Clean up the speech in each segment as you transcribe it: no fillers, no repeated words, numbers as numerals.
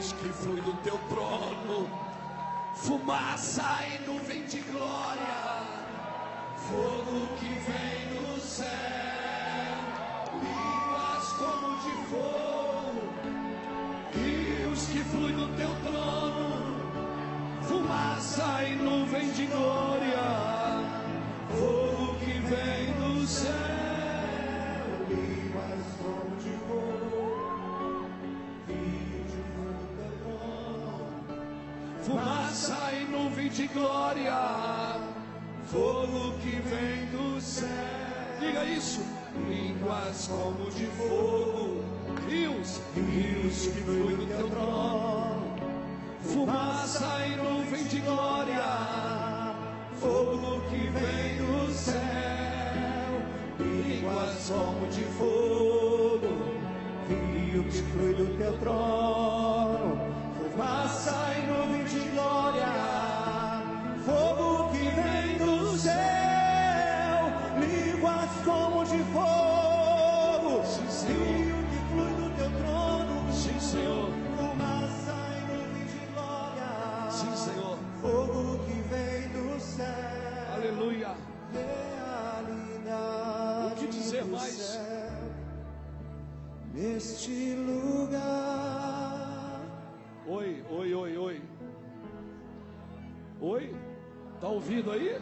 rios que fluem do teu trono, fumaça e nuvem de glória, fogo que vem do céu, línguas como de fogo, rios que fluem do teu trono, fumaça e nuvem de glória, fogo que vem do céu, línguas como de fogo, rios que fluem do teu trono, fumaça e nuvem de glória, fogo que vem do céu. Diga isso. Línguas como de fogo, rios que fluem do teu trono, fumaça e nuvem de glória, fogo que vem do céu. Línguas como de fogo, rios que fluem do teu trono, fumaça e nuvem de glória, fogo que vem do céu, línguas como de fogo, rio que flui do teu trono, sim, Senhor, fumaça e nuvem de glória, sim, Senhor, fogo que vem do céu, aleluia, realidade. O que dizer mais? Céu, neste lugar. Oi, oi, oi, oi. Oi? Tá ouvindo aí?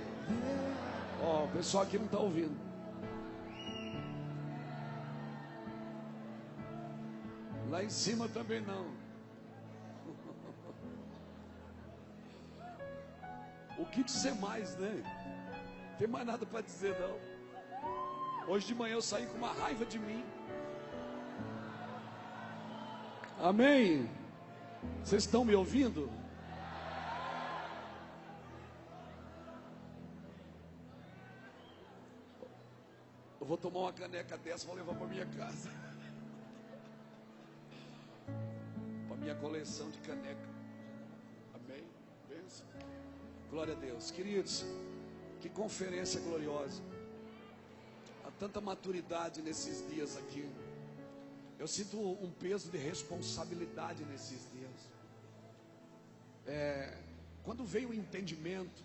Ó, o pessoal aqui não tá ouvindo. Lá em cima também não. O que dizer mais, né? Não tem mais nada para dizer não. Hoje de manhã eu saí com uma raiva de mim. Amém? Vocês estão me ouvindo? Eu vou tomar uma caneca dessa, vou levar para minha casa, para minha coleção de caneca. Amém? Pensa. Glória a Deus. Queridos, que conferência gloriosa. Há tanta maturidade nesses dias aqui. Eu sinto um peso de responsabilidade nesses dias. Quando vem o entendimento,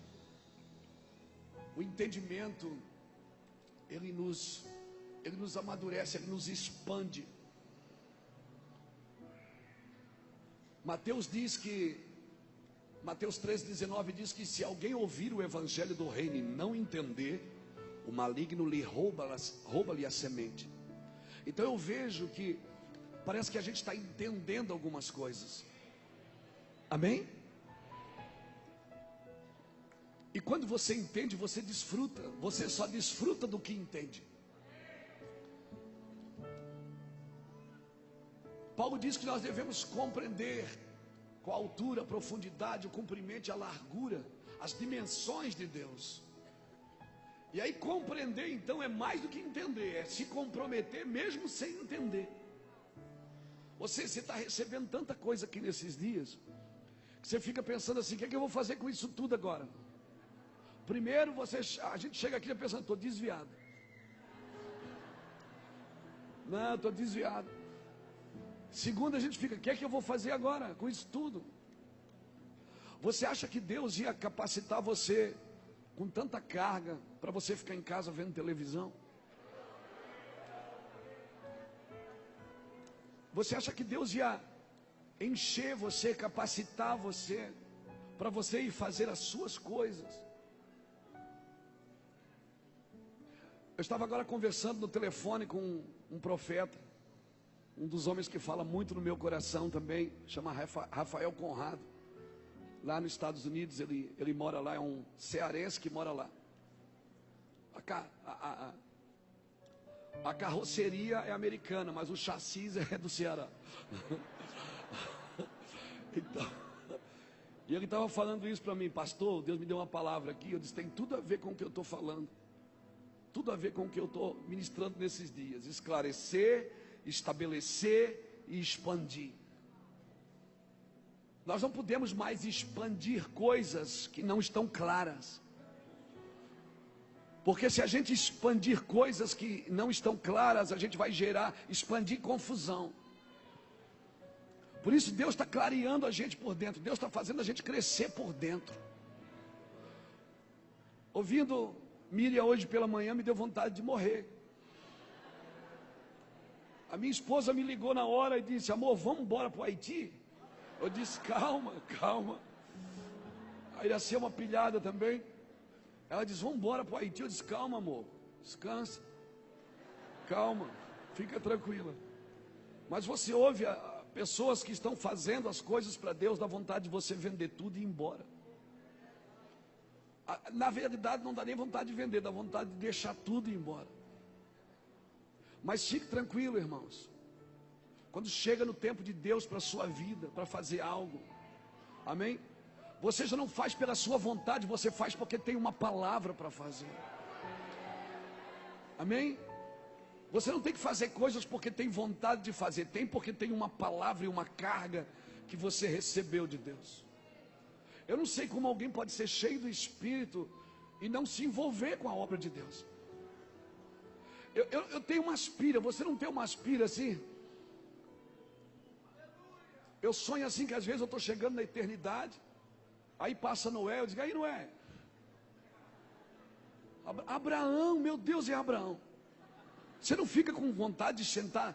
ele nos amadurece, ele nos expande. Mateus 13:19 diz que se alguém ouvir o evangelho do reino e não entender, o maligno lhe rouba-lhe a semente. Então eu vejo que parece que a gente está entendendo algumas coisas. Amém? E quando você entende, você desfruta. Você só desfruta do que entende. Paulo diz que nós devemos compreender com a altura, a profundidade, o comprimento e a largura, as dimensões de Deus. E aí compreender então é mais do que entender, é se comprometer mesmo sem entender. Você está recebendo tanta coisa aqui nesses dias, que você fica pensando assim, o que é que eu vou fazer com isso tudo agora? Primeiro, a gente chega aqui pensando, estou desviado. Não, estou desviado. Segundo, a gente fica, o que é que eu vou fazer agora com isso tudo? Você acha que Deus ia capacitar você com tanta carga para você ficar em casa vendo televisão? Você acha que Deus ia encher você, capacitar você para você ir fazer as suas coisas? Eu estava agora conversando no telefone com um profeta, um dos homens que fala muito no meu coração também, chama Rafael Conrado, lá nos Estados Unidos. Ele mora lá, é um cearense que mora lá. A carroceria é americana, mas o chassi é do Ceará. Então, e ele estava falando isso para mim, pastor, Deus me deu uma palavra aqui. Eu disse, tem tudo a ver com o que eu estou falando, tudo a ver com o que eu estou ministrando nesses dias. Esclarecer, estabelecer e expandir. Nós não podemos mais expandir coisas que não estão claras. Porque se a gente expandir coisas que não estão claras, a gente vai expandir confusão. Por isso Deus está clareando a gente por dentro. Deus está fazendo a gente crescer por dentro. Ouvindo Miriam hoje pela manhã, me deu vontade de morrer. A minha esposa me ligou na hora e disse: amor, vamos embora para o Haiti? Eu disse: calma, calma. Aí ia ser uma pilhada também. Ela disse: vamos embora para o Haiti. Eu disse: calma, amor, descansa, calma, fica tranquila. Mas você ouve pessoas que estão fazendo as coisas para Deus, dá vontade de você vender tudo e ir embora. Na verdade não dá nem vontade de vender, dá vontade de deixar tudo e ir embora. Mas fique tranquilo, irmãos. Quando chega no tempo de Deus para a sua vida, para fazer algo, amém? Você já não faz pela sua vontade, você faz porque tem uma palavra para fazer. Amém? Você não tem que fazer coisas porque tem vontade de fazer, tem porque tem uma palavra e uma carga que você recebeu de Deus. Eu não sei como alguém pode ser cheio do Espírito e não se envolver com a obra de Deus. Eu tenho uma aspira, você não tem uma aspira assim? Eu sonho assim que às vezes eu estou chegando na eternidade, aí passa Noé, eu digo: aí Noé, Abraão, meu Deus, é Abraão. Você não fica com vontade de sentar?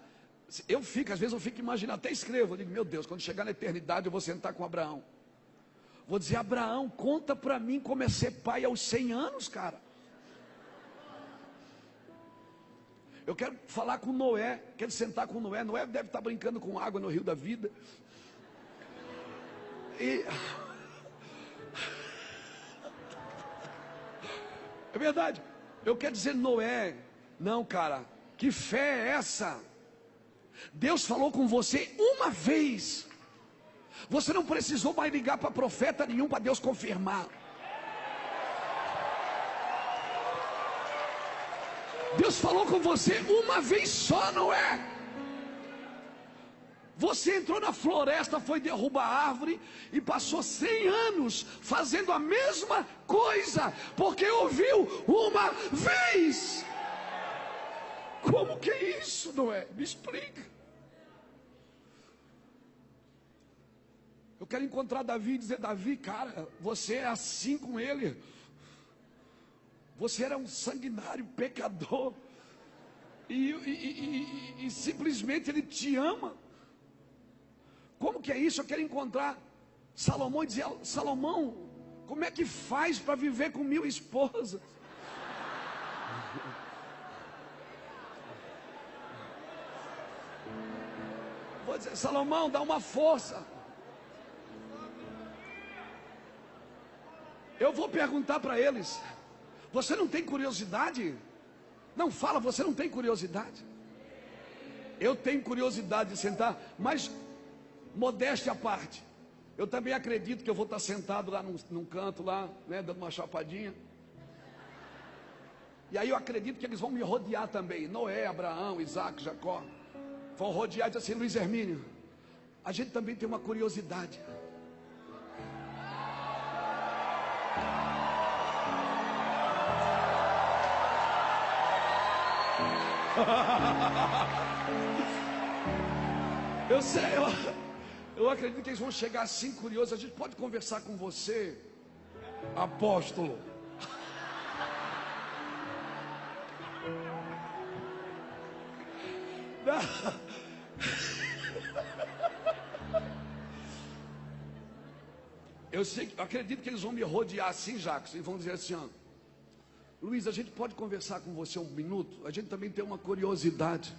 Eu fico, às vezes eu fico imaginando, até escrevo, eu digo: meu Deus, quando chegar na eternidade eu vou sentar com Abraão. Vou dizer: Abraão, conta para mim como é ser pai aos 100 anos, cara. Eu quero falar com Noé, quero sentar com Noé. Noé deve estar brincando com água no rio da vida. E... é verdade. Eu quero dizer, Noé, não, cara, que fé é essa? Deus falou com você uma vez. Você não precisou mais ligar para profeta nenhum para Deus confirmar. Deus falou com você uma vez só, não é? Você entrou na floresta, foi derrubar a árvore e passou 100 anos fazendo a mesma coisa, porque ouviu uma vez. Como que é isso, não é? Me explica. Eu quero encontrar Davi e dizer: Davi, cara, você é assim com ele. Você era um sanguinário, pecador, e simplesmente ele te ama. Como que é isso? Eu quero encontrar Salomão e dizer: Salomão, como é que faz para viver com 1000 esposas? Vou dizer: Salomão, dá uma força. Eu vou perguntar para eles: você não tem curiosidade? Não fala, você não tem curiosidade? Eu tenho curiosidade de sentar, mas modéstia à parte, eu também acredito que eu vou estar sentado lá num canto lá, né, dando uma chapadinha. E aí eu acredito que eles vão me rodear também. Noé, Abraão, Isaac, Jacó vão rodear e dizer assim: Luiz Hermínio, a gente também tem uma curiosidade. Eu sei, eu acredito que eles vão chegar assim curiosos. A gente pode conversar com você, apóstolo? Eu sei, eu acredito que eles vão me rodear assim, Jacques, e vão dizer assim: ó, Luiz, a gente pode conversar com você um minuto? A gente também tem uma curiosidade.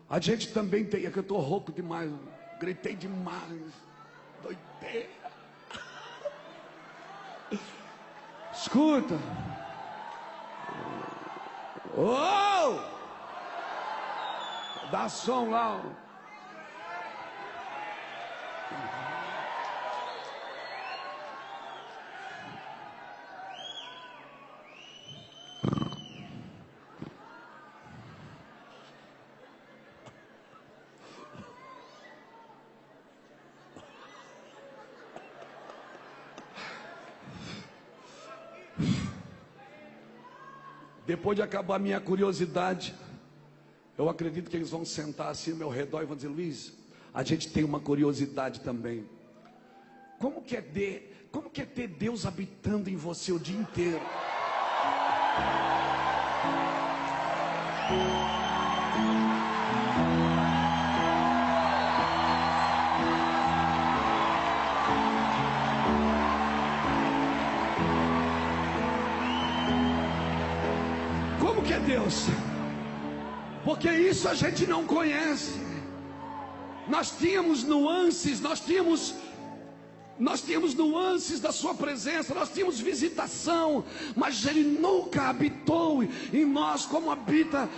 A gente também tem, é que eu estou rouco demais, gritei demais, doideira. Escuta. Oh! Dá som lá. Depois de acabar a minha curiosidade, eu acredito que eles vão sentar assim ao meu redor e vão dizer: Luiz, a gente tem uma curiosidade também. Como que é ter Deus habitando em você o dia inteiro? Como que é Deus? Porque isso a gente não conhece. Nós tínhamos nuances, nós tínhamos nuances da sua presença, nós tínhamos visitação, mas Ele nunca habitou em nós como habita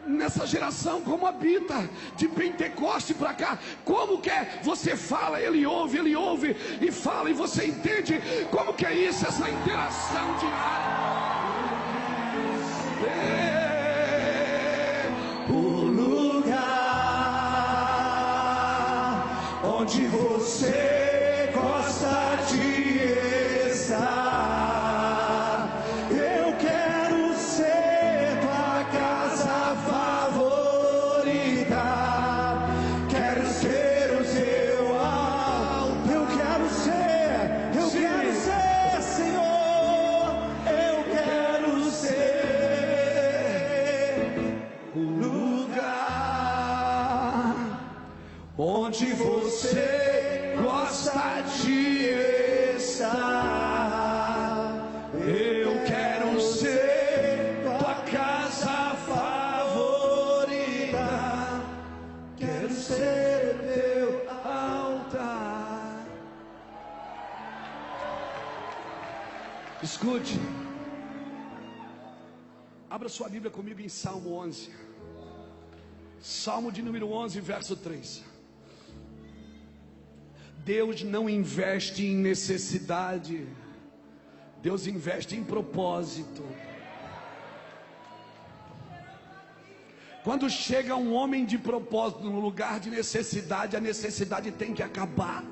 nessa geração, como habita de Pentecoste para cá. Como que é? Você fala, Ele ouve e fala, e você entende. Como que é isso, essa interação diária? O lugar onde você gosta de estar, eu quero ser tua casa favorita, quero ser o seu alto, eu quero ser, Senhor, eu quero ser o lugar onde você gosta de estar. Eu quero ser tua casa favorita, quero ser teu altar. Escute, abra sua Bíblia comigo em Salmo 11. Salmo de número 11, verso 3. Deus não investe em necessidade, Deus investe em propósito. Quando chega um homem de propósito no lugar de necessidade, a necessidade tem que acabar.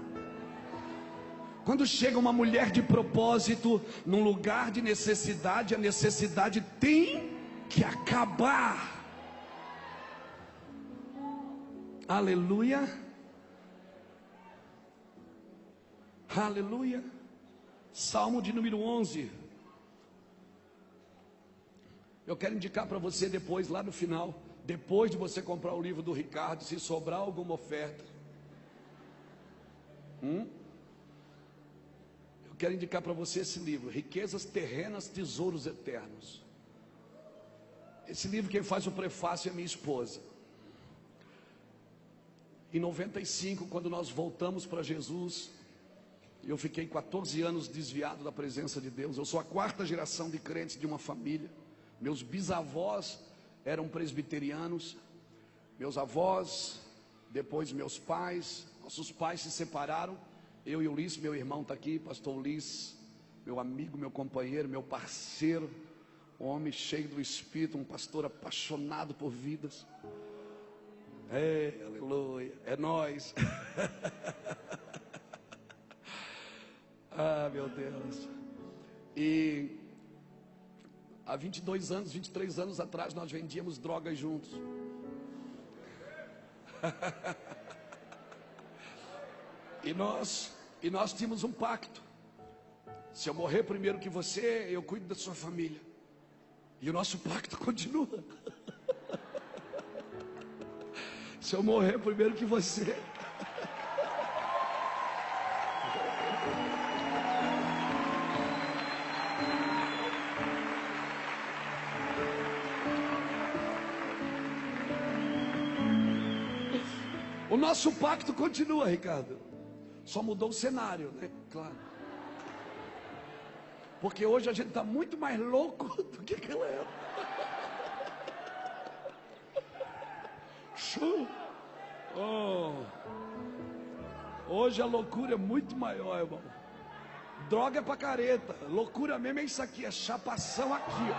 Quando chega uma mulher de propósito num lugar de necessidade, a necessidade tem que acabar. Aleluia. Aleluia. Salmo de número 11. Eu quero indicar para você depois, lá no final, depois de você comprar o livro do Ricardo, se sobrar alguma oferta, eu quero indicar para você esse livro, Riquezas Terrenas, Tesouros Eternos. Esse livro quem faz o prefácio é minha esposa. Em 95, quando nós voltamos para Jesus, eu fiquei 14 anos desviado da presença de Deus. Eu sou a quarta geração de crentes de uma família. Meus bisavós eram presbiterianos, meus avós, depois meus pais, nossos pais se separaram. Eu e o Ulisses, meu irmão está aqui, pastor Ulisses, meu amigo, meu companheiro, meu parceiro, um homem cheio do Espírito, um pastor apaixonado por vidas. Aleluia, é nós. Ah, meu Deus. E há 22 anos, 23 anos atrás, nós vendíamos drogas juntos. E nós tínhamos um pacto. Se eu morrer primeiro que você, eu cuido da sua família. E o nosso pacto continua. Se eu morrer primeiro que você. O nosso pacto continua, Ricardo. Só mudou o cenário, né? Claro. Porque hoje a gente está muito mais louco do que aquela época. Show. Oh. Hoje a loucura é muito maior, irmão. Droga é pra careta. Loucura mesmo é isso aqui, é chapação aqui, ó.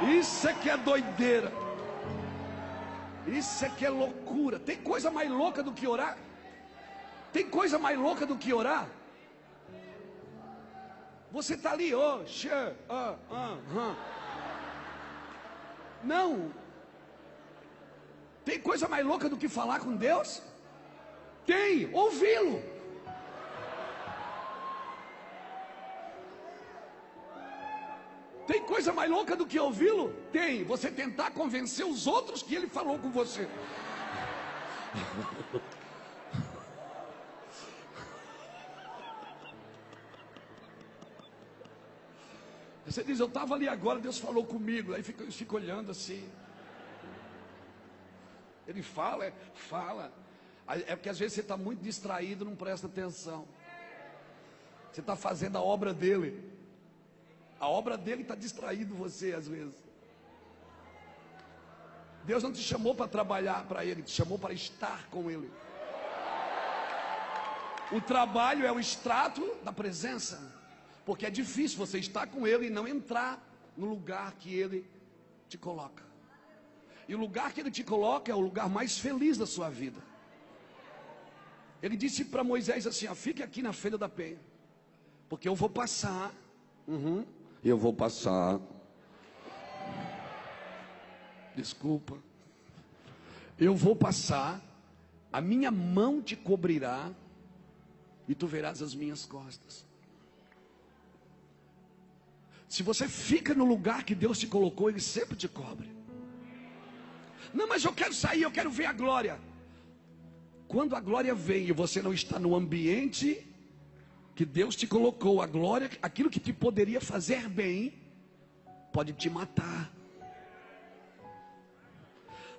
Oh. Isso é que é doideira. Isso é que é loucura. Tem coisa mais louca do que orar? Tem coisa mais louca do que orar? Você está ali, ó, Não. Tem coisa mais louca do que falar com Deus? Tem, ouvi-lo. Tem coisa mais louca do que ouvi-lo? Tem, você tentar convencer os outros que ele falou com você. Você diz, eu estava ali agora, Deus falou comigo. Aí eu fico olhando assim. Ele fala, fala. É porque às vezes você está muito distraído, não presta atenção. Você está fazendo a obra dele. A obra dele está distraindo você às vezes. Deus não te chamou para trabalhar para ele, te chamou para estar com ele. O trabalho é o extrato da presença. Porque é difícil você estar com ele e não entrar no lugar que ele te coloca. E o lugar que ele te coloca é o lugar mais feliz da sua vida. Ele disse para Moisés assim, ó, fique aqui na Feira da Penha. Porque eu vou passar. Eu vou passar. Desculpa. Eu vou passar. A minha mão te cobrirá. E tu verás as minhas costas. Se você fica no lugar que Deus te colocou, Ele sempre te cobre. Não, mas eu quero sair, eu quero ver a glória. Quando a glória vem e você não está no ambiente que Deus te colocou, a glória, aquilo que te poderia fazer bem, pode te matar.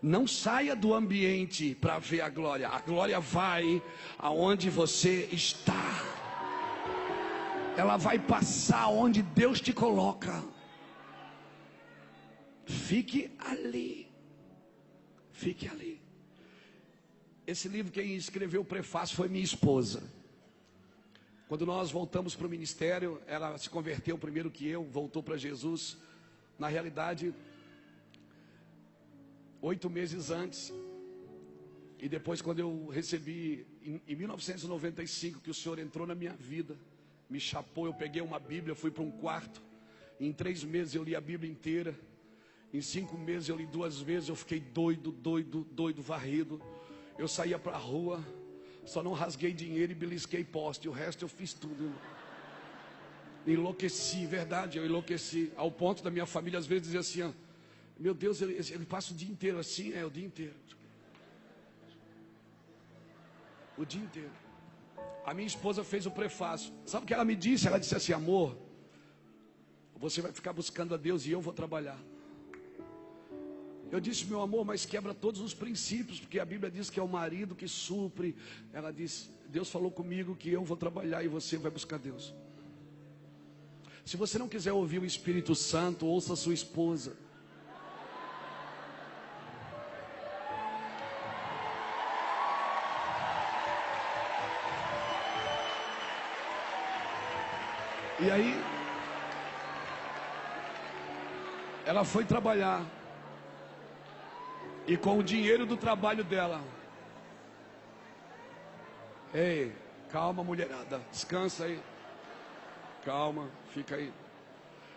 Não saia do ambiente para ver a glória vai aonde você está. Ela vai passar onde Deus te coloca. Fique ali. Fique ali. Esse livro quem escreveu o prefácio foi minha esposa. Quando nós voltamos para o ministério, ela se converteu primeiro que eu, voltou para Jesus. Na realidade, 8 meses antes. E depois quando eu recebi, em 1995, que o Senhor entrou na minha vida, me chapou, eu peguei uma Bíblia, fui para um quarto. Em 3 meses eu li a Bíblia inteira. Em 5 meses eu li 2 vezes. Eu fiquei doido, varrido. Eu saía para a rua, só não rasguei dinheiro e belisquei poste. O resto eu fiz tudo. Enlouqueci, verdade, eu enlouqueci. Ao ponto da minha família às vezes dizer assim, ó, meu Deus, ele passa o dia inteiro assim, o dia inteiro. O dia inteiro. A minha esposa fez o prefácio. Sabe o que ela me disse? Ela disse assim, amor, você vai ficar buscando a Deus e eu vou trabalhar. Eu disse, meu amor, mas quebra todos os princípios, porque a Bíblia diz que é o marido que supre. Ela disse, Deus falou comigo que eu vou trabalhar e você vai buscar Deus. Se você não quiser ouvir o Espírito Santo, ouça a sua esposa. E aí, ela foi trabalhar. E com o dinheiro do trabalho dela. Ei, calma mulherada, descansa aí. Calma, fica aí.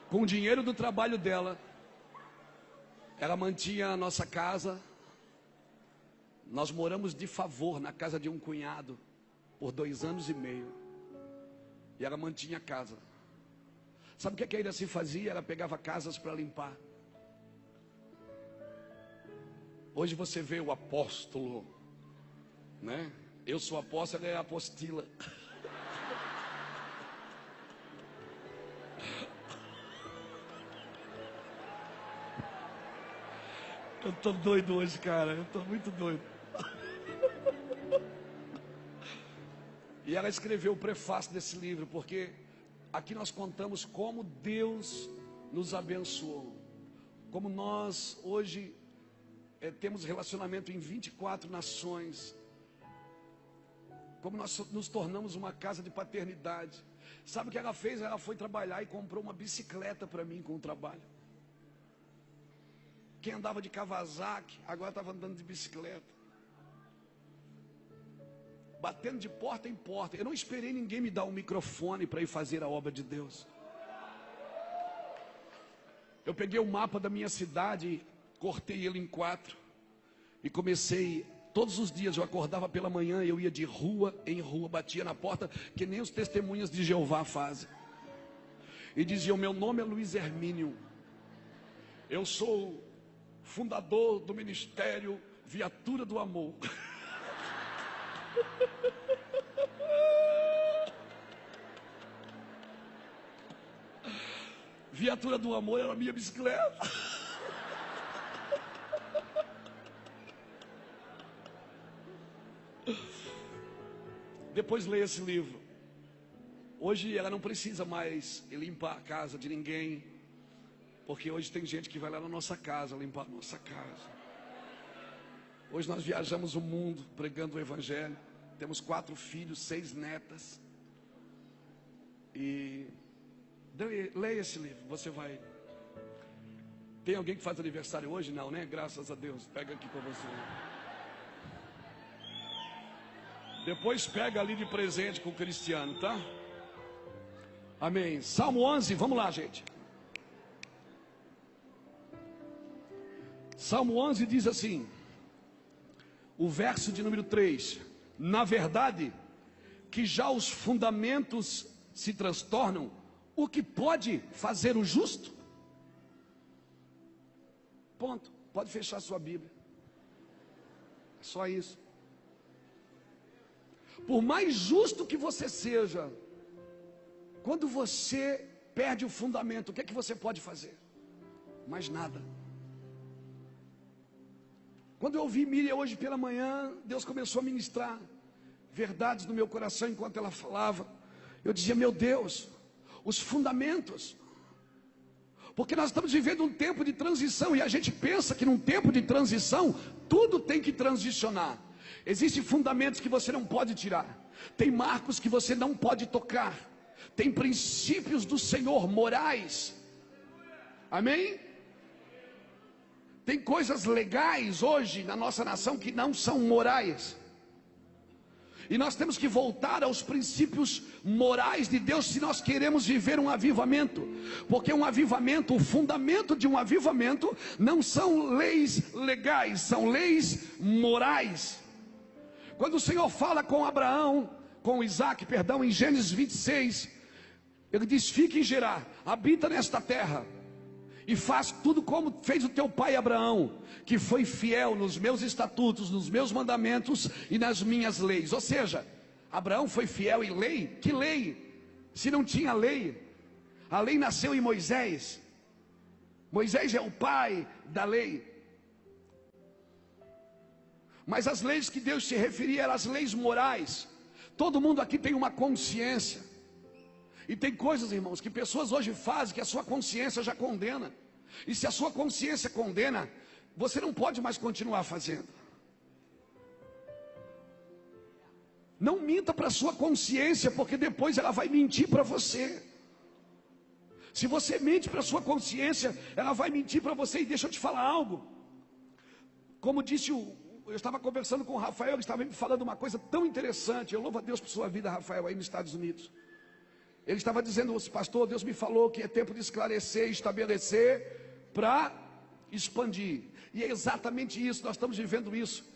Com o dinheiro do trabalho dela, ela mantinha a nossa casa. Nós moramos de favor na casa de um cunhado por 2 anos e meio. E ela mantinha a casa. Sabe o que a Iraci fazia? Ela pegava casas para limpar. Hoje você vê o apóstolo, né? Eu sou apóstolo, ela é apostila. Eu tô doido hoje, cara. Eu tô muito doido. E ela escreveu o prefácio desse livro, porque aqui nós contamos como Deus nos abençoou. Como nós hoje temos relacionamento em 24 nações. Como nós nos tornamos uma casa de paternidade. Sabe o que ela fez? Ela foi trabalhar e comprou uma bicicleta para mim com o trabalho. Quem andava de Kawasaki, agora estava andando de bicicleta. Batendo de porta em porta. Eu não esperei ninguém me dar um microfone para ir fazer a obra de Deus. Eu peguei o mapa da minha cidade, cortei ele em 4 E comecei, todos os dias eu acordava pela manhã, eu ia de rua em rua, batia na porta, que nem os testemunhas de Jeová fazem. E dizia: o meu nome é Luiz Hermínio, eu sou fundador do ministério Viatura do Amor. Viatura do Amor era a minha bicicleta. Depois leia esse livro. Hoje ela não precisa mais limpar a casa de ninguém, porque hoje tem gente que vai lá na nossa casa limpar a nossa casa. Hoje nós viajamos o mundo pregando o Evangelho. Temos 4 filhos, 6 netas. E leia esse livro, você vai. Tem alguém que faz aniversário hoje? Não, né? Graças a Deus. Pega aqui para você. Depois pega ali de presente com o Cristiano, tá? Amém. Salmo 11, vamos lá, gente. Salmo 11 diz assim, o verso de número 3: na verdade, que já os fundamentos se transtornam, o que pode fazer o justo? Ponto. Pode fechar sua Bíblia. É só isso. Por mais justo que você seja, quando você perde o fundamento, o que é que você pode fazer? Mais nada. Quando eu ouvi Miriam hoje pela manhã, Deus começou a ministrar verdades no meu coração enquanto ela falava. Eu dizia: meu Deus, os fundamentos. Porque nós estamos vivendo um tempo de transição, e a gente pensa que num tempo de transição tudo tem que transicionar. Existem fundamentos que você não pode tirar, tem marcos que você não pode tocar, tem princípios do Senhor morais. Amém? Tem coisas legais hoje na nossa nação que não são morais. E nós temos que voltar aos princípios morais de Deus se nós queremos viver um avivamento. Porque um avivamento, o fundamento de um avivamento não são leis legais, são leis morais. Quando o Senhor fala com Abraão, com Isaac, perdão, em Gênesis 26, ele diz: fique em Gerar, habita nesta terra, e faz tudo como fez o teu pai Abraão, que foi fiel nos meus estatutos, nos meus mandamentos e nas minhas leis. Ou seja, Abraão foi fiel em lei. Que lei? Se não tinha lei. A lei nasceu em Moisés. Moisés é o pai da lei. Mas as leis que Deus se referia eram as leis morais. Todo mundo aqui tem uma consciência. E tem coisas, irmãos, que pessoas hoje fazem que a sua consciência já condena. E se a sua consciência condena, você não pode mais continuar fazendo. Não minta para a sua consciência, porque depois ela vai mentir para você. Se você mente para a sua consciência, ela vai mentir para você. E deixa eu te falar algo. Como disse eu estava conversando com o Rafael, ele estava me falando uma coisa tão interessante. Eu louvo a Deus por sua vida, Rafael, aí nos Estados Unidos. Ele estava dizendo: pastor, Deus me falou que é tempo de esclarecer, estabelecer, para expandir. E é exatamente isso, nós estamos vivendo isso.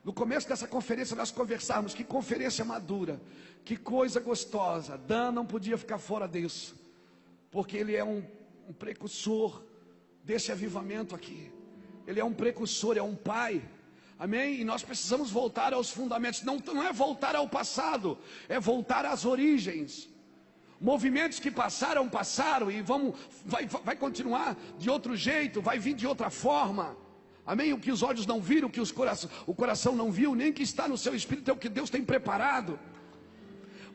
No começo dessa conferência nós conversarmos, que conferência madura, que coisa gostosa. Dan não podia ficar fora disso, porque ele é um precursor desse avivamento aqui. Ele é um precursor, é um pai. Amém? E nós precisamos voltar aos fundamentos. Não é voltar ao passado, é voltar às origens. Movimentos que passaram e vai continuar de outro jeito, vai vir de outra forma. Amém? O que os olhos não viram, o que o coração não viu, nem que está no seu espírito, é o que Deus tem preparado.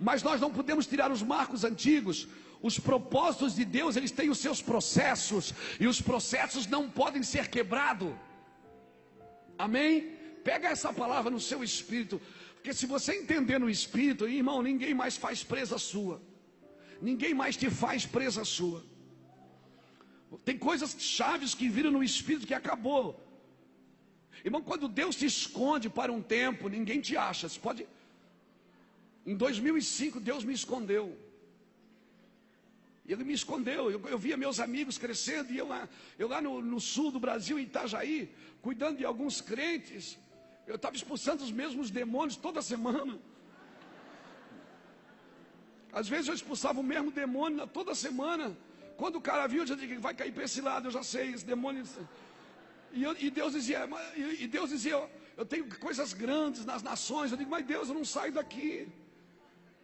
Mas nós não podemos tirar os marcos antigos. Os propósitos de Deus, eles têm os seus processos, e os processos não podem ser quebrados. Amém? Pega essa palavra no seu espírito, porque se você entender no espírito, irmão, ninguém mais faz presa sua. Ninguém mais te faz presa sua. Tem coisas chaves que viram no espírito que acabou. Irmão, quando Deus te esconde para um tempo, ninguém te acha. Você pode... Em 2005 Deus me escondeu. E ele me escondeu. Eu via meus amigos crescendo, e eu lá no sul do Brasil, em Itajaí, cuidando de alguns crentes. Eu estava expulsando os mesmos demônios toda semana. Às vezes eu expulsava o mesmo demônio toda semana. Quando o cara viu, eu já disse, vai cair para esse lado, eu já sei, esse demônio. E Deus dizia, eu tenho coisas grandes nas nações. Eu digo, mas Deus, eu não saio daqui.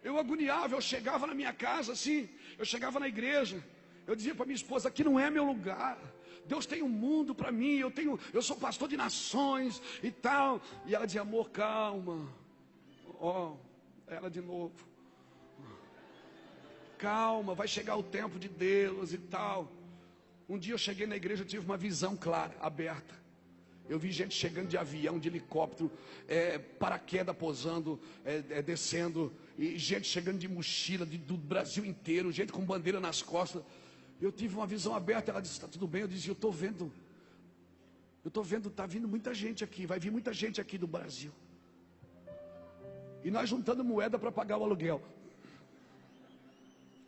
Eu agoniava, eu chegava na minha casa assim, eu chegava na igreja, eu dizia para minha esposa, aqui não é meu lugar. Deus tem um mundo para mim, eu sou pastor de nações e tal. E ela dizia, amor, calma. Ela de novo. Calma, vai chegar o tempo de Deus e tal. Um dia eu cheguei na igreja, eu tive uma visão clara, aberta. Eu vi gente chegando de avião, de helicóptero, paraquedas pousando, descendo, e gente chegando de mochila do Brasil inteiro, gente com bandeira nas costas. Eu tive uma visão aberta. Ela disse, está tudo bem? Eu disse, eu estou vendo, está vindo muita gente aqui, vai vir muita gente aqui do Brasil. E nós juntando moeda para pagar o aluguel,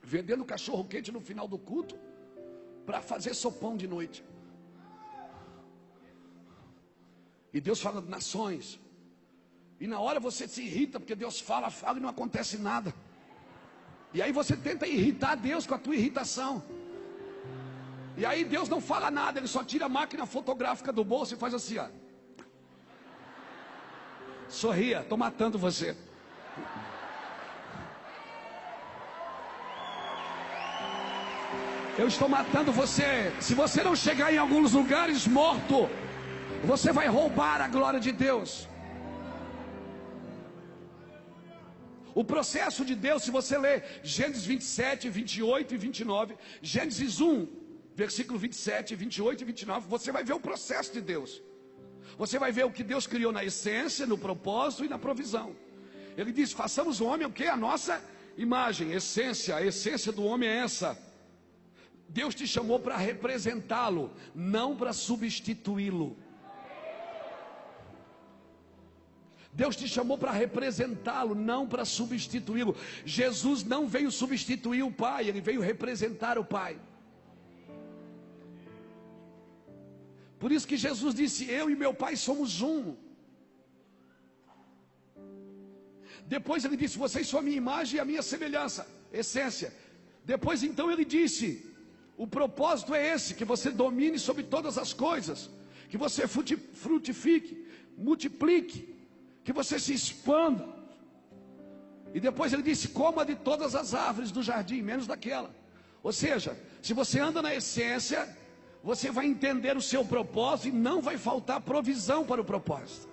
vendendo cachorro quente no final do culto, para fazer sopão de noite. E Deus fala de nações. E na hora você se irrita, porque Deus fala e não acontece nada. E aí você tenta irritar Deus com a tua irritação. E aí Deus não fala nada, Ele só tira a máquina fotográfica do bolso e faz assim, ó. Sorria, estou matando você. Eu estou matando você. Se você não chegar em alguns lugares morto, você vai roubar a glória de Deus. O processo de Deus, se você ler Gênesis 27, 28 e 29, Gênesis 1, versículo 27, 28 e 29, você vai ver o processo de Deus. Você vai ver o que Deus criou na essência, no propósito e na provisão. Ele diz, façamos o homem o que? A nossa imagem, essência. A essência do homem é essa. Deus te chamou para representá-lo, não para substituí-lo. Deus te chamou para representá-lo, não para substituí-lo. Jesus não veio substituir o Pai, Ele veio representar o Pai. Por isso que Jesus disse, eu e meu Pai somos um. Depois Ele disse, vocês são a minha imagem e a minha semelhança, essência. Depois então Ele disse, o propósito é esse, que você domine sobre todas as coisas, que você frutifique, multiplique, que você se expanda. E depois Ele disse, coma de todas as árvores do jardim, menos daquela. Ou seja, se você anda na essência, você vai entender o seu propósito e não vai faltar provisão para o propósito.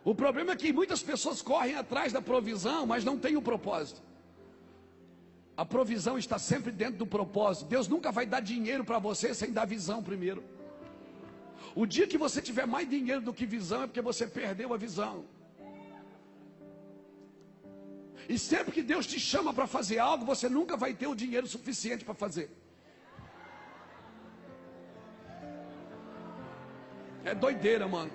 O problema é que muitas pessoas correm atrás da provisão, mas não tem o propósito. A provisão está sempre dentro do propósito. Deus nunca vai dar dinheiro para você sem dar visão primeiro. O dia que você tiver mais dinheiro do que visão é porque você perdeu a visão. E sempre que Deus te chama para fazer algo, você nunca vai ter o dinheiro suficiente para fazer. É doideira, mano.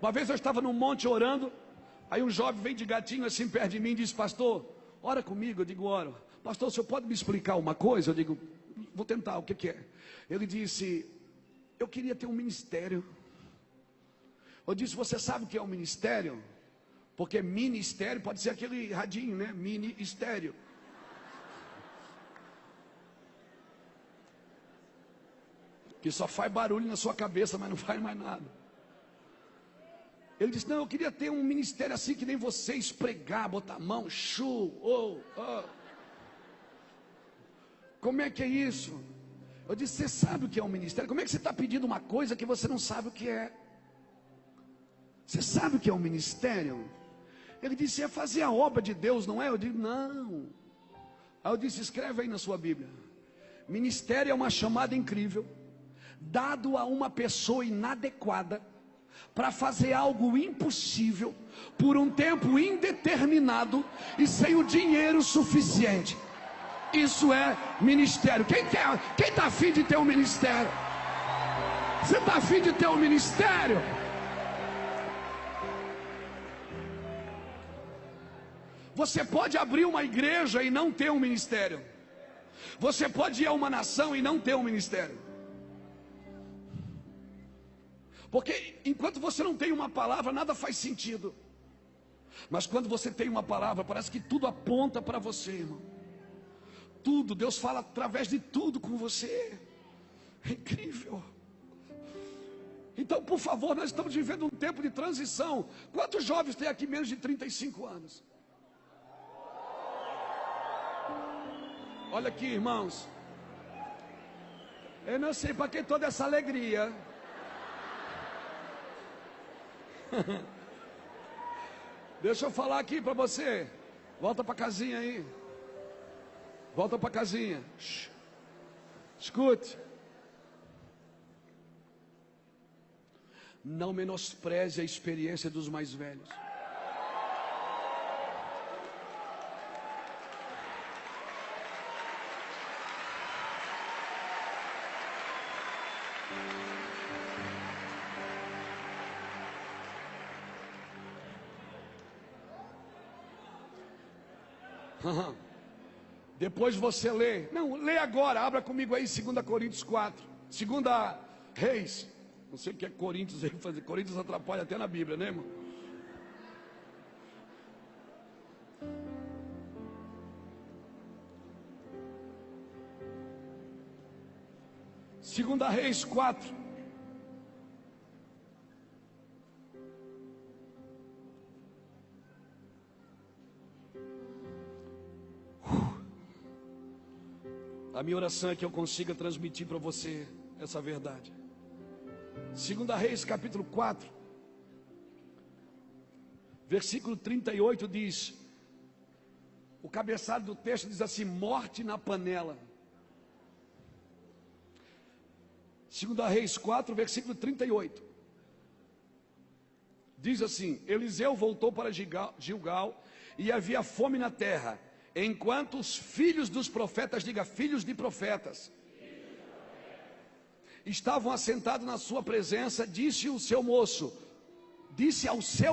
Uma vez eu estava num monte orando, aí um jovem vem de gatinho assim perto de mim e diz, pastor, ora comigo. Eu digo, oro. Pastor, o senhor pode me explicar uma coisa? Eu digo, vou tentar, o que é? Ele disse, eu queria ter um ministério. Eu disse, você sabe o que é um ministério? Porque ministério pode ser aquele radinho, né? Ministério. Que só faz barulho na sua cabeça, mas não faz mais nada. Ele disse, não, eu queria ter um ministério assim que nem vocês, pregar, botar a mão, Como é que é isso? Eu disse, você sabe o que é um ministério? Como é que você está pedindo uma coisa que você não sabe o que é? Você sabe o que é um ministério? Ele disse, é fazer a obra de Deus, não é? Eu digo, não. Aí eu disse, escreve aí na sua Bíblia. Ministério é uma chamada incrível, dado a uma pessoa inadequada, para fazer algo impossível, por um tempo indeterminado, e sem o dinheiro suficiente. Isso é ministério. Quem está afim de ter um ministério? Você está afim de ter um ministério? Você pode abrir uma igreja e não ter um ministério. Você pode ir a uma nação e não ter um ministério. Porque enquanto você não tem uma palavra, nada faz sentido. Mas quando você tem uma palavra, parece que tudo aponta para você, irmão. Tudo, Deus fala através de tudo com você. É incrível. Então, por favor, nós estamos vivendo um tempo de transição. Quantos jovens tem aqui menos de 35 anos? Olha aqui, irmãos. Eu não sei para que toda essa alegria. Deixa eu falar aqui para você. Volta para casinha aí. Volta para casinha. Escute. Não menospreze a experiência dos mais velhos. Depois você lê. Não, lê agora. Abra comigo aí 2 Coríntios 4. 2 Reis. Não sei o que é Coríntios aí. Coríntios atrapalha até na Bíblia, né, irmão? Segunda Reis 4. A minha oração é que eu consiga transmitir para você essa verdade. 2 Reis capítulo 4, versículo 38 diz, o cabeçalho do texto diz assim: morte na panela. 2 Reis 4, versículo 38. Diz assim: Eliseu voltou para Gilgal e havia fome na terra, enquanto os filhos dos profetas, diga filhos de profetas, estavam assentados na sua presença, disse ao seu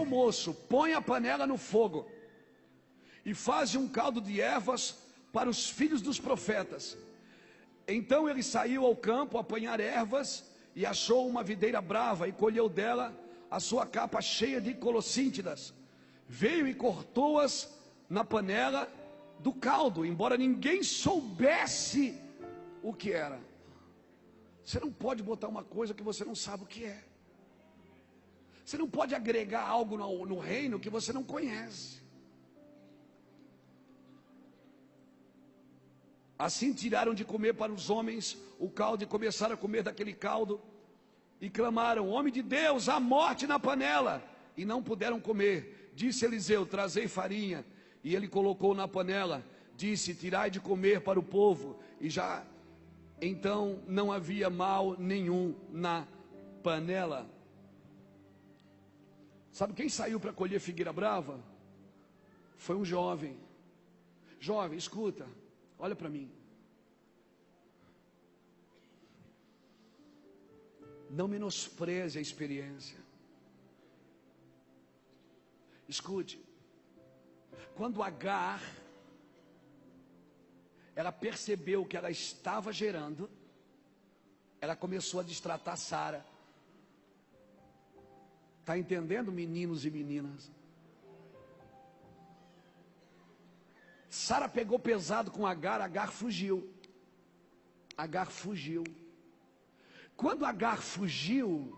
moço, põe a panela no fogo e faze um caldo de ervas para os filhos dos profetas. Então ele saiu ao campo a apanhar ervas e achou uma videira brava e colheu dela a sua capa cheia de colossíntidas. Veio e cortou-as na panela do caldo, embora ninguém soubesse o que era. Você não pode botar uma coisa que você não sabe o que é. Você não pode agregar algo no reino que você não conhece. Assim tiraram de comer para os homens o caldo e começaram a comer daquele caldo. E clamaram: homem de Deus, há morte na panela. E não puderam comer. Disse Eliseu: trazei farinha. E ele colocou na panela. Disse: tirai de comer para o povo. E já então não havia mal nenhum na panela. Sabe quem saiu para colher figueira brava? Foi um jovem. Jovem, escuta, olha para mim. Não menospreze a experiência. Escute. Quando Agar, ela percebeu que ela estava gerando, ela começou a destratar Sara. Está entendendo, meninos e meninas? Sara pegou pesado com Agar, Agar fugiu. Agar fugiu. Quando Agar fugiu,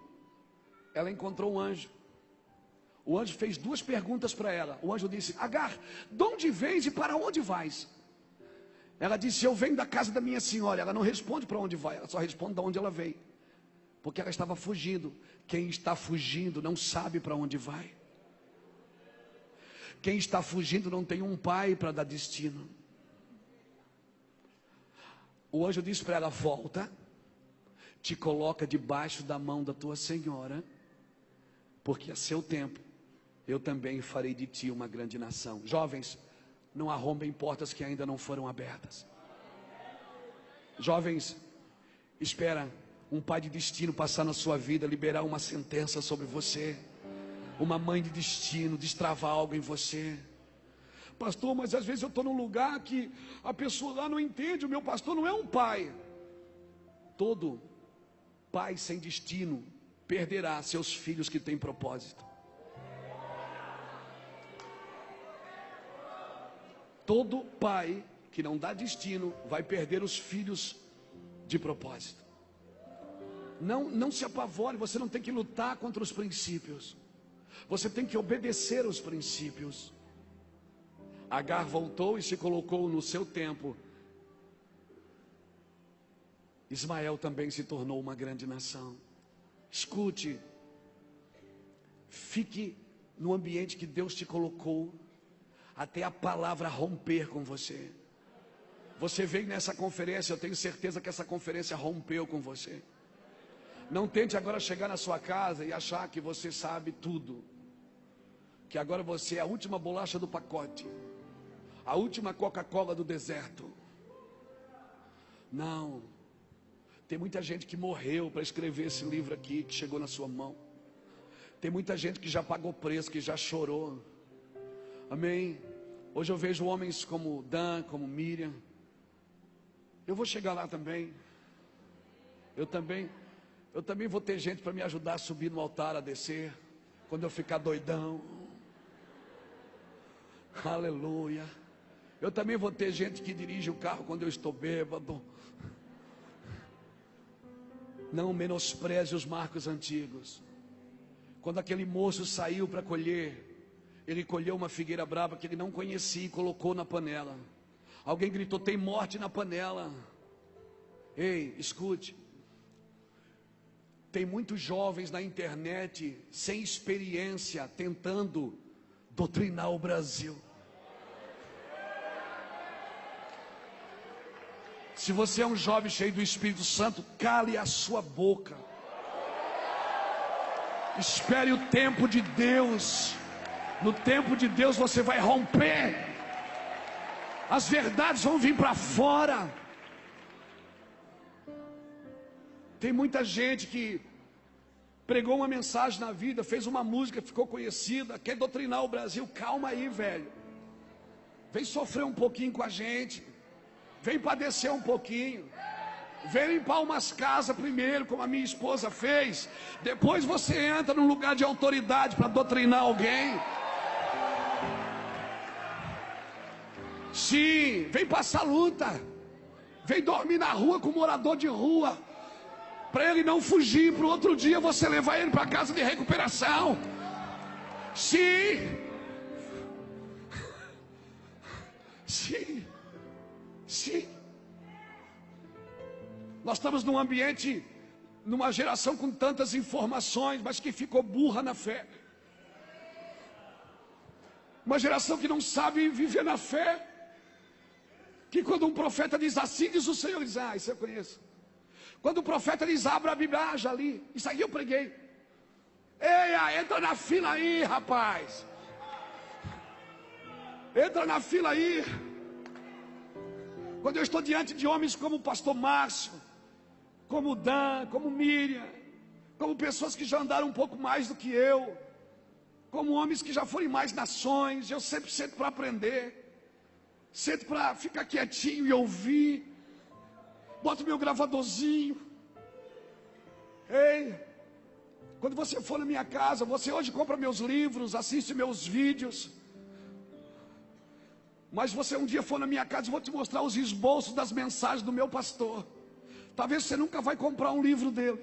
ela encontrou um anjo. O anjo fez 2 perguntas para ela. O anjo disse: Agar, de onde vens e para onde vais? Ela disse: eu venho da casa da minha senhora. Ela não responde para onde vai, ela só responde de onde ela veio, porque ela estava fugindo. Quem está fugindo não sabe para onde vai. Quem está fugindo não tem um pai para dar destino. O anjo disse para ela: volta, te coloca debaixo da mão da tua senhora, porque a seu tempo eu também farei de ti uma grande nação. Jovens, não arrombem portas que ainda não foram abertas. Jovens, espera um pai de destino passar na sua vida, liberar uma sentença sobre você, uma mãe de destino destravar algo em você. Pastor, mas às vezes eu estou num lugar que a pessoa lá não entende, o meu pastor não é um pai. Todo pai sem destino perderá seus filhos que têm propósito. Todo pai que não dá destino vai perder os filhos de propósito. Não se apavore, você não tem que lutar contra os princípios. Você tem que obedecer os princípios. Agar voltou e se colocou no seu tempo. Ismael também se tornou uma grande nação. Escute, fique no ambiente que Deus te colocou, até a palavra romper com você. Você veio nessa conferência, eu tenho certeza que essa conferência rompeu com você. Não tente agora chegar na sua casa e achar que você sabe tudo, que agora você é a última bolacha do pacote, a última Coca-Cola do deserto. Não. Tem muita gente que morreu para escrever esse livro aqui, que chegou na sua mão. Tem muita gente que já pagou preço, que já chorou. Amém? Hoje eu vejo homens como Dan, como Miriam. Eu vou chegar lá também. Eu também vou ter gente para me ajudar a subir no altar, a descer, quando eu ficar doidão. Aleluia. Eu também vou ter gente que dirige o carro quando eu estou bêbado. Não menospreze os marcos antigos. Quando aquele moço saiu para colher, ele colheu uma figueira brava que ele não conhecia e colocou na panela. Alguém gritou: tem morte na panela. Ei, escute. Tem muitos jovens na internet sem experiência tentando doutrinar o Brasil. Se você é um jovem cheio do Espírito Santo, cale a sua boca. Espere o tempo de Deus. No tempo de Deus você vai romper. As verdades vão vir para fora. Tem muita gente que pregou uma mensagem na vida, fez uma música, ficou conhecida, quer doutrinar o Brasil. Calma aí, velho. Vem sofrer um pouquinho com a gente. Vem padecer um pouquinho. Vem limpar umas casas primeiro, como a minha esposa fez. Depois você entra num lugar de autoridade para doutrinar alguém. Sim, vem passar luta. Vem dormir na rua com morador de rua, para ele não fugir, para o outro dia você levar ele para a casa de recuperação. Sim. Sim. Sim. Nós estamos num ambiente, numa geração com tantas informações, mas que ficou burra na fé. Uma geração que não sabe viver na fé. Que quando um profeta diz assim, diz o Senhor, diz: ah, isso eu conheço. Quando o profeta diz: abra a Bíblia, já li. Isso aí eu preguei. Eia, entra na fila aí, rapaz. Entra na fila aí. Quando eu estou diante de homens como o pastor Márcio, como Dan, como Miriam, como pessoas que já andaram um pouco mais do que eu, como homens que já foram em mais nações, eu sempre sento para aprender, sento para ficar quietinho e ouvir, boto meu gravadorzinho. Ei, quando você for na minha casa, você hoje compra meus livros, assiste meus vídeos, mas você um dia for na minha casa, eu vou te mostrar os esboços das mensagens do meu pastor. Talvez você nunca vai comprar um livro dele.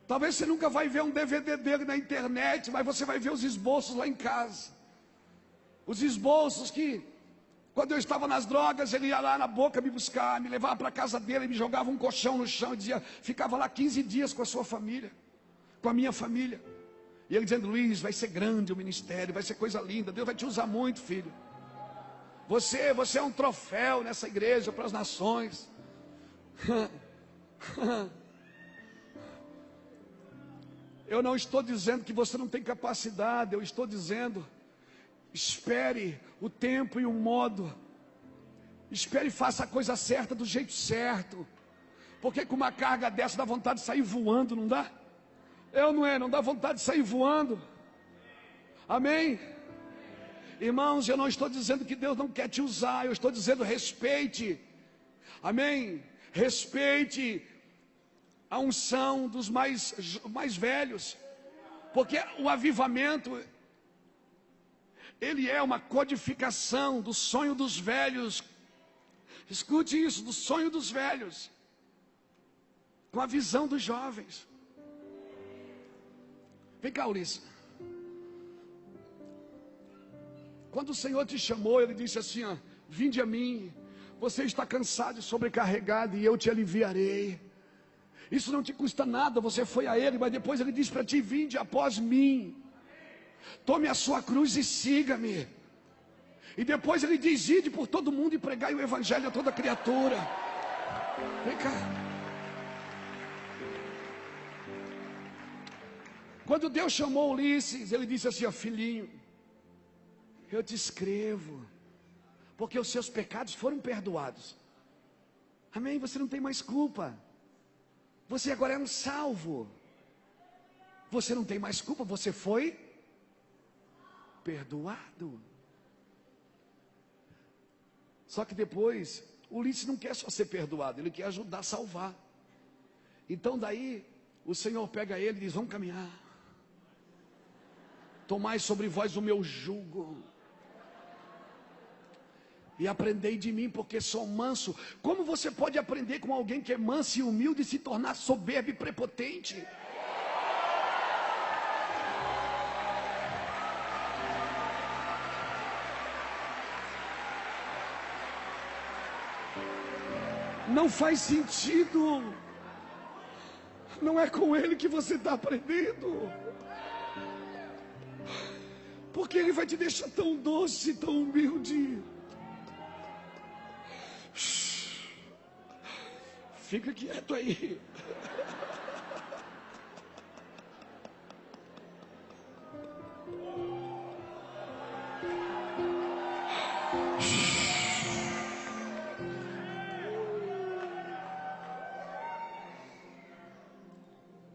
Talvez você nunca vai ver um DVD dele na internet, mas você vai ver os esboços lá em casa. Os esboços que, quando eu estava nas drogas, ele ia lá na Boca me buscar, me levava para a casa dele, me jogava um colchão no chão e dizia, ficava lá 15 dias com a sua família, com a minha família. E ele dizendo: Luiz, vai ser grande o ministério, vai ser coisa linda, Deus vai te usar muito, filho. Você é um troféu nessa igreja para as nações. Eu não estou dizendo que você não tem capacidade, eu estou dizendo, espere o tempo e o modo. Espere e faça a coisa certa do jeito certo. Porque com uma carga dessa dá vontade de sair voando, não dá? Não dá vontade de sair voando. Amém? Irmãos, eu não estou dizendo que Deus não quer te usar, eu estou dizendo respeite, amém? Respeite a unção dos mais velhos, porque o avivamento, ele é uma codificação do sonho dos velhos. Escute isso, do sonho dos velhos, com a visão dos jovens. Vem cá, Ulisses. Quando o Senhor te chamou, Ele disse assim, ó, vinde a mim, você está cansado e sobrecarregado, e eu te aliviarei. Isso não te custa nada, você foi a Ele, mas depois Ele disse para ti, vinde após mim, tome a sua cruz e siga-me. E depois Ele diz, ide por todo mundo e pregai o Evangelho a toda criatura. Vem cá. Quando Deus chamou Ulisses, Ele disse assim, ó, filhinho, eu te escrevo, porque os seus pecados foram perdoados. Amém? Você não tem mais culpa. Você agora é um salvo. Você não tem mais culpa, você foi perdoado. Só que depois, Ulisses não quer só ser perdoado, ele quer ajudar a salvar. Então daí, o Senhor pega ele e diz, vamos caminhar. Tomai sobre vós o meu jugo. E aprendei de mim, porque sou manso. Como você pode aprender com alguém que é manso e humilde e se tornar soberbo e prepotente? Não faz sentido. Não é com ele que você está aprendendo. Porque ele vai te deixar tão doce, tão humilde. Fica quieto aí.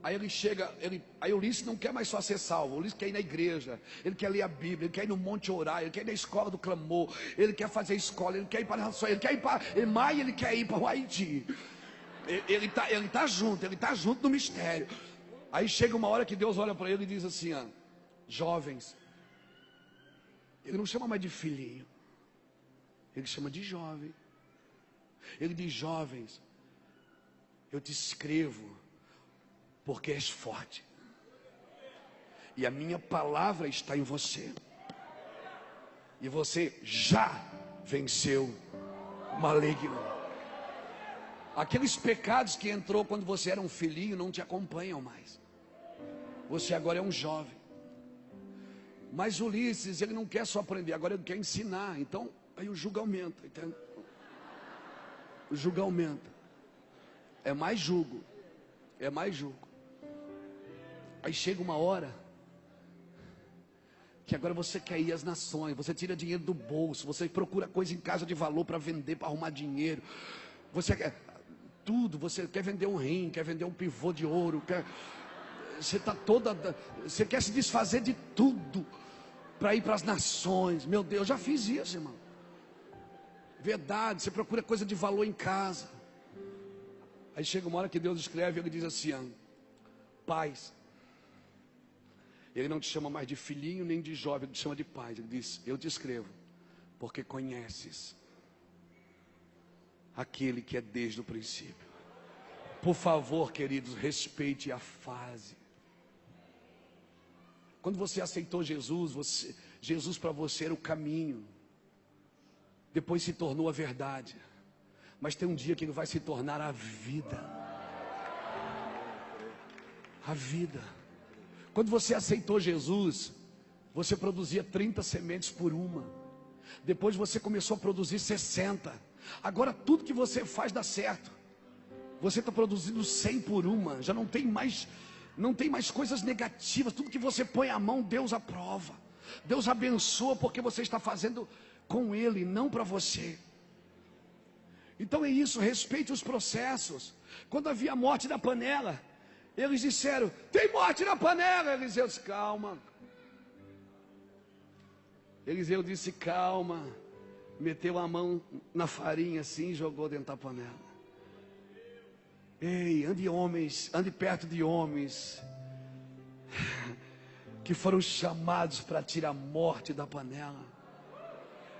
Aí ele chega, aí Ulisses não quer mais só ser salvo, Ulisses quer ir na igreja, ele quer ler a Bíblia, ele quer ir no monte orar, ele quer ir na escola do clamor, ele quer fazer escola, ele quer ir para a nação, ele quer ir para Maia, ele quer ir para o Haiti. Ele tá junto no mistério. Aí chega uma hora que Deus olha para ele e diz assim, ó, jovens. Ele não chama mais de filhinho, ele chama de jovem. Ele diz, jovens, eu te escrevo porque és forte, e a minha palavra está em você, e você já venceu o maligno. Aqueles pecados que entrou quando você era um filhinho não te acompanham mais. Você agora é um jovem. Mas Ulisses, ele não quer só aprender, agora ele quer ensinar. Então, aí o jugo aumenta, entende? O jugo aumenta. É mais jugo. É mais jugo. Aí chega uma hora que agora você quer ir às nações, você tira dinheiro do bolso, você procura coisa em casa de valor para vender, para arrumar dinheiro. Você quer tudo, você quer vender um rim, quer vender um pivô de ouro, você quer se desfazer de tudo para ir para as nações. Meu Deus, já fiz isso, irmão. Verdade, você procura coisa de valor em casa. Aí chega uma hora que Deus escreve, ele diz assim, paz. Ele não te chama mais de filhinho nem de jovem, ele te chama de paz. Ele diz, eu te escrevo, porque conheces aquele que é desde o princípio. Por favor, queridos, respeite a fase. Quando você aceitou Jesus, Jesus para você era o caminho. Depois se tornou a verdade. Mas tem um dia que ele vai se tornar a vida. A vida. Quando você aceitou Jesus, você produzia 30 sementes por uma. Depois você começou a produzir 60. Agora tudo que você faz dá certo. Você está produzindo 100 por uma. Já não tem mais coisas negativas. Tudo que você põe a mão, Deus aprova. Deus abençoa porque você está fazendo com Ele, não para você. Então é isso, respeite os processos. Quando havia morte na panela, eles disseram, tem morte na panela. Eliseu disse, calma. Eliseu disse: calma. Meteu a mão na farinha assim e jogou dentro da panela. Ei, ande perto de homens que foram chamados para tirar a morte da panela.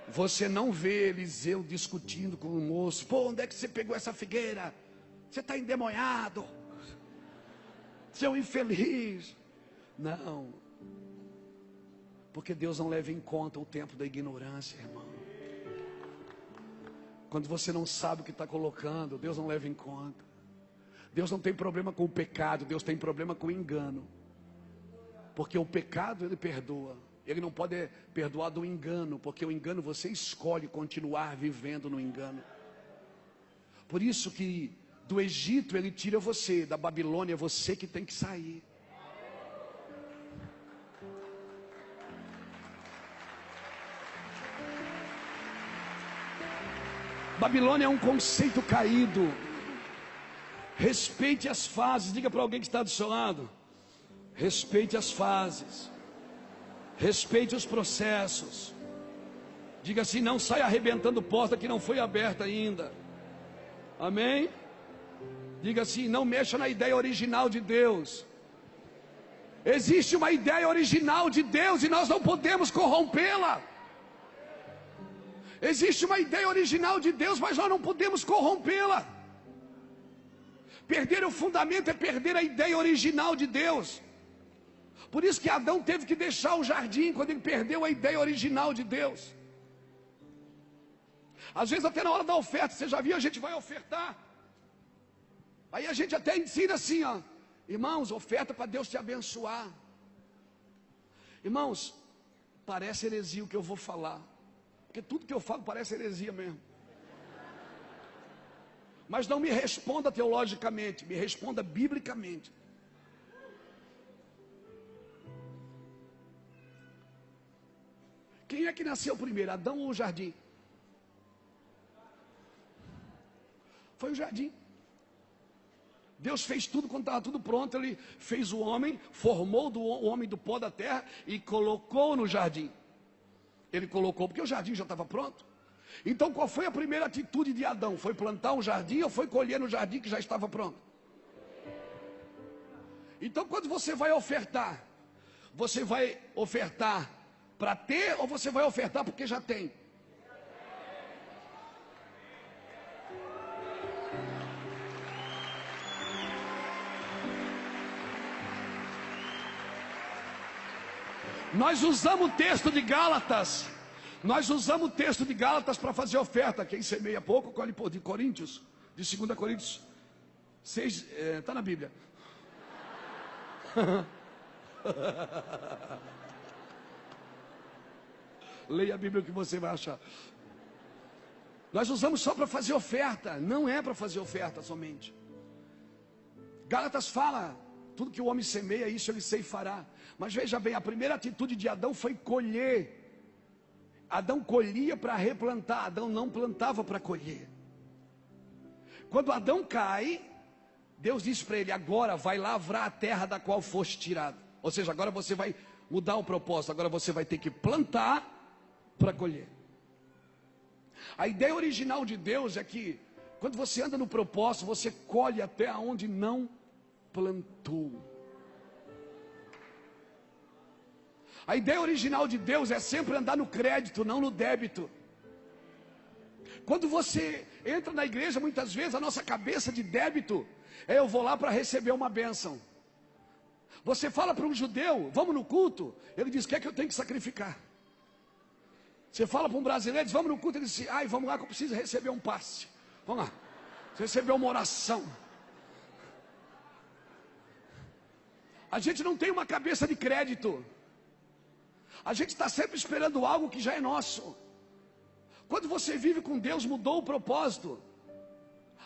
Você não vê Eliseu discutindo com o moço: pô, onde é que você pegou essa figueira? Você está endemoniado, seu infeliz. Não, porque Deus não leva em conta o tempo da ignorância, irmão. Quando você não sabe o que está colocando, Deus não leva em conta. Deus não tem problema com o pecado, Deus tem problema com o engano. Porque o pecado Ele perdoa. Ele não pode perdoar do engano, porque o engano você escolhe continuar vivendo no engano. Por isso que do Egito Ele tira você, da Babilônia é você que tem que sair. Babilônia é um conceito caído. Respeite as fases. Diga para alguém que está do seu lado: respeite as fases. Respeite os processos. Diga assim: não saia arrebentando porta que não foi aberta ainda. Amém? Diga assim: não mexa na ideia original de Deus. Existe uma ideia original de Deus e nós não podemos corrompê-la. Existe uma ideia original de Deus, mas nós não podemos corrompê-la. Perder o fundamento é perder a ideia original de Deus. Por isso que Adão teve que deixar o jardim quando ele perdeu a ideia original de Deus. Às vezes até na hora da oferta, você já viu, a gente vai ofertar. Aí a gente até ensina assim, ó: irmãos, oferta para Deus te abençoar. Irmãos, parece heresia o que eu vou falar, porque tudo que eu falo parece heresia mesmo. Mas não me responda teologicamente, me responda biblicamente. Quem é que nasceu primeiro, Adão ou o jardim? Foi o jardim. Deus fez tudo quando estava tudo pronto. Ele fez o homem, formou o homem do pó da terra e colocou no jardim. Ele colocou porque o jardim já estava pronto. Então qual foi a primeira atitude de Adão? Foi plantar um jardim ou foi colher no jardim que já estava pronto? Então quando você vai ofertar para ter ou você vai ofertar porque já tem? Nós usamos o texto de Gálatas. Nós usamos o texto de Gálatas para fazer oferta. Quem semeia pouco, colhe pouco. De Coríntios, de 2 Coríntios 6, está na Bíblia. Leia a Bíblia que você vai achar. Nós usamos só para fazer oferta. Não é para fazer oferta somente. Gálatas fala: tudo que o homem semeia, isso ele ceifará. Mas veja bem, a primeira atitude de Adão foi colher. Adão colhia para replantar, Adão não plantava para colher. Quando Adão cai, Deus disse para ele: agora vai lavrar a terra da qual foste tirado. Ou seja, agora você vai mudar o propósito, agora você vai ter que plantar para colher. A ideia original de Deus é que quando você anda no propósito, você colhe até onde não plantou. A ideia original de Deus é sempre andar no crédito, não no débito. Quando você entra na igreja, muitas vezes a nossa cabeça de débito é: eu vou lá para receber uma bênção. Você fala para um judeu: vamos no culto, ele diz: o que é que eu tenho que sacrificar? Você fala para um brasileiro, diz: vamos no culto, ele diz: ai, vamos lá que eu preciso receber um passe. Vamos lá, você recebeu uma oração. A gente não tem uma cabeça de crédito. A gente está sempre esperando algo que já é nosso. Quando você vive com Deus, mudou o propósito.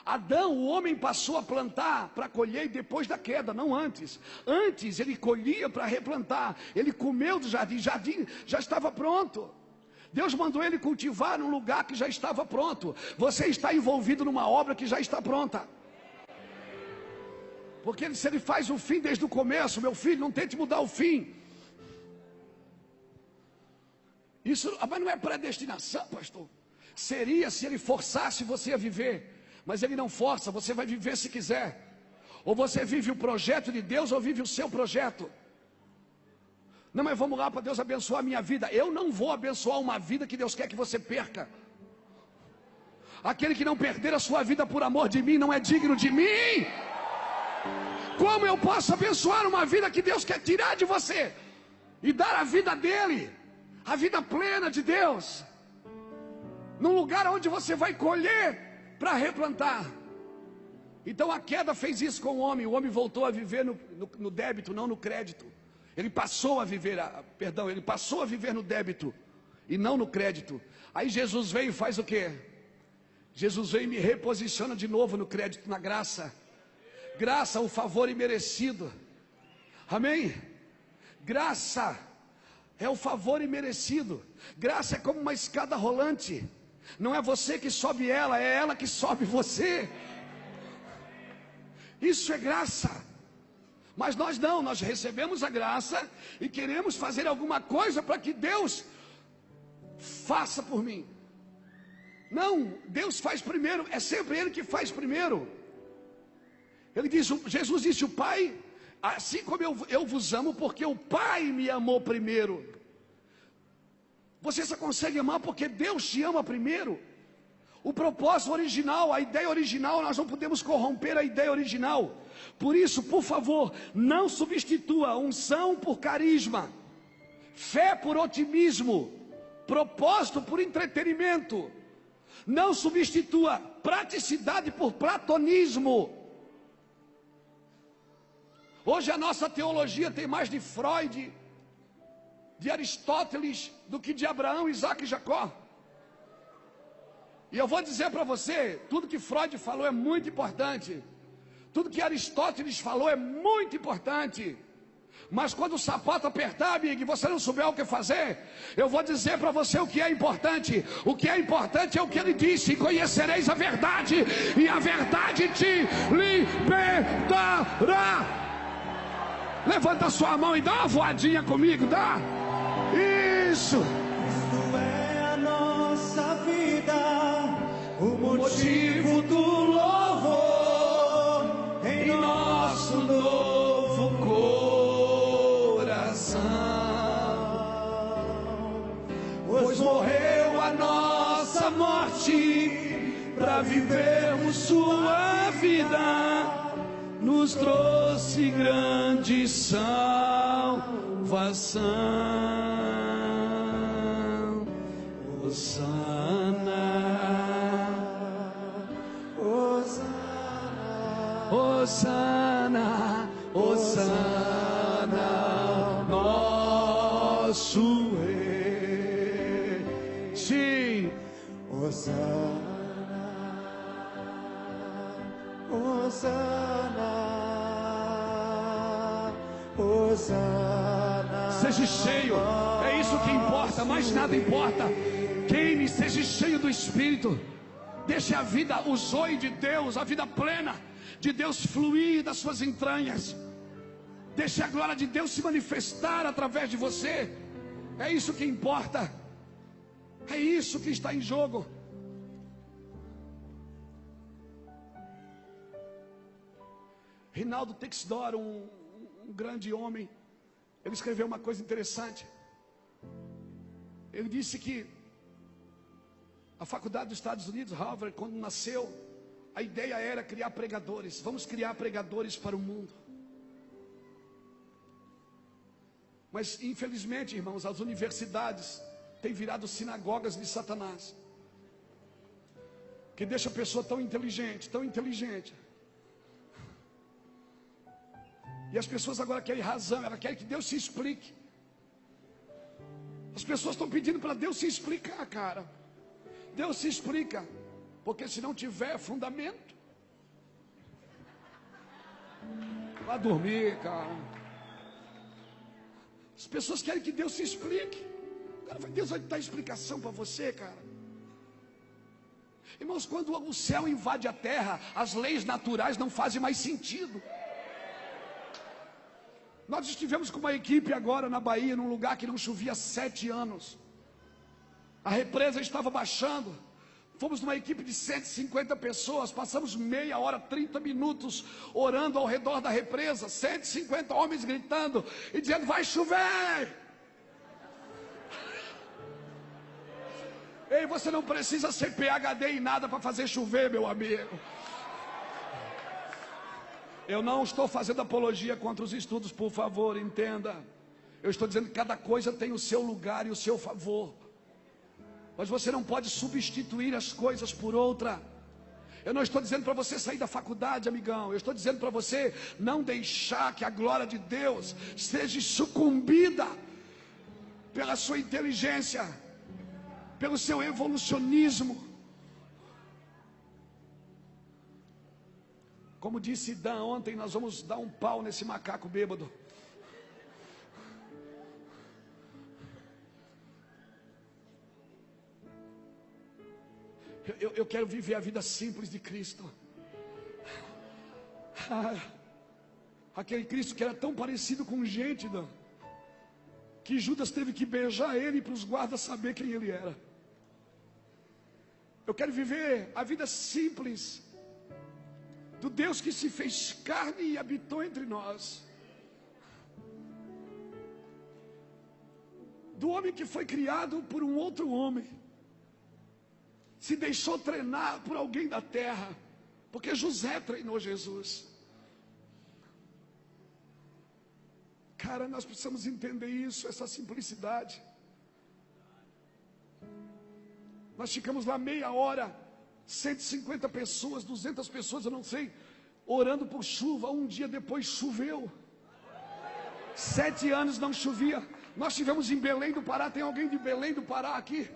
Adão, o homem, passou a plantar para colher depois da queda, não antes. Antes ele colhia para replantar. Ele comeu do jardim, jardim já estava pronto. Deus mandou ele cultivar num lugar que já estava pronto. Você está envolvido numa obra que já está pronta. Porque se ele faz o fim desde o começo, meu filho, não tente mudar o fim. Isso, mas não é predestinação, pastor. Seria se ele forçasse você a viver, mas ele não força, você vai viver se quiser. Ou você vive o projeto de Deus, ou vive o seu projeto. Não, mas vamos lá para Deus abençoar a minha vida. Eu não vou abençoar uma vida que Deus quer que você perca. Aquele que não perder a sua vida por amor de mim, não é digno de mim. Como eu posso abençoar uma vida que Deus quer tirar de você e dar a vida dele, a vida plena de Deus, num lugar onde você vai colher para replantar? Então a queda fez isso com o homem voltou a viver no débito, não no crédito. Ele passou a viver, ele passou a viver no débito e não no crédito. Aí Jesus veio e faz o quê? Jesus veio e me reposiciona de novo no crédito, na graça. Graça, o favor imerecido. Amém? Graça é o favor imerecido. Graça é como uma escada rolante. Não é você que sobe ela, é ela que sobe você. Isso é graça. Mas nós não, nós recebemos a graça e queremos fazer alguma coisa para que Deus faça por mim. Não, Deus faz primeiro, é sempre Ele que faz primeiro. Ele diz, Jesus disse, o Pai, assim como eu vos amo, porque o Pai me amou primeiro. Você só consegue amar porque Deus te ama primeiro. O propósito original, a ideia original, nós não podemos corromper a ideia original. Por isso, por favor, não substitua unção por carisma, fé por otimismo, propósito por entretenimento. Não substitua praticidade por platonismo. Hoje a nossa teologia tem mais de Freud, de Aristóteles, do que de Abraão, Isaac e Jacó. E eu vou dizer para você, tudo que Freud falou é muito importante. Tudo que Aristóteles falou é muito importante. Mas quando o sapato apertar, amigo, e você não souber o que fazer, eu vou dizer para você o que é importante. O que é importante é o que ele disse: conhecereis a verdade, e a verdade te libertará. Levanta a sua mão e dá uma voadinha comigo, dá? Isso. Cristo é a nossa vida, o motivo do louvor em nosso novo coração. Pois morreu a nossa morte para vivermos sua vida. Nos trouxe grande salvação. Hosana, Hosana, Hosana, Hosana, nosso Rei. Sim, Hosana, Hosana, Hosana. Seja cheio, é isso que importa, mais nada importa. Queime, seja cheio do Espírito. Deixe a vida, o zoe de Deus, a vida plena de Deus fluir das suas entranhas. Deixe a glória de Deus se manifestar através de você. É isso que importa. É isso que está em jogo. Rinaldo Texdor, um grande homem, ele escreveu uma coisa interessante. Ele disse que a faculdade dos Estados Unidos, Harvard, quando nasceu, a ideia era criar pregadores. Vamos criar pregadores para o mundo. Mas infelizmente, irmãos, as universidades têm virado sinagogas de Satanás, que deixa a pessoa tão inteligente, tão inteligente. E as pessoas agora querem razão, elas querem que Deus se explique. As pessoas estão pedindo para Deus se explicar, cara. Deus se explica, porque se não tiver fundamento, vai dormir, cara. As pessoas querem que Deus se explique. Cara, Deus vai dar explicação para você, cara. Irmãos, quando o céu invade a terra, as leis naturais não fazem mais sentido. Nós estivemos com uma equipe agora na Bahia, num lugar que não chovia há 7 anos. A represa estava baixando. Fomos numa equipe de 150 pessoas, passamos meia hora, 30 minutos orando ao redor da represa, 150 homens gritando e dizendo: vai chover. Ei, você não precisa ser PhD em nada para fazer chover, meu amigo. Eu não estou fazendo apologia contra os estudos, por favor, entenda. Eu estou dizendo que cada coisa tem o seu lugar e o seu favor. Mas você não pode substituir as coisas por outra. Eu não estou dizendo para você sair da faculdade, amigão. Eu estou dizendo para você não deixar que a glória de Deus seja sucumbida pela sua inteligência, pelo seu evolucionismo. Como disse Dan ontem, nós vamos dar um pau nesse macaco bêbado. Eu quero viver a vida simples de Cristo. Aquele Cristo que era tão parecido com gente, Dan, que Judas teve que beijar ele para os guardas saber quem ele era. Eu quero viver a vida simples do Deus que se fez carne e habitou entre nós. Do homem que foi criado por um outro homem, se deixou treinar por alguém da terra, porque José treinou Jesus. Cara, nós precisamos entender isso, essa simplicidade. Nós ficamos lá meia hora, 150 pessoas, 200 pessoas, eu não sei, orando por chuva. Um dia depois choveu. 7 anos não chovia. Nós estivemos em Belém do Pará. Tem alguém de Belém do Pará aqui?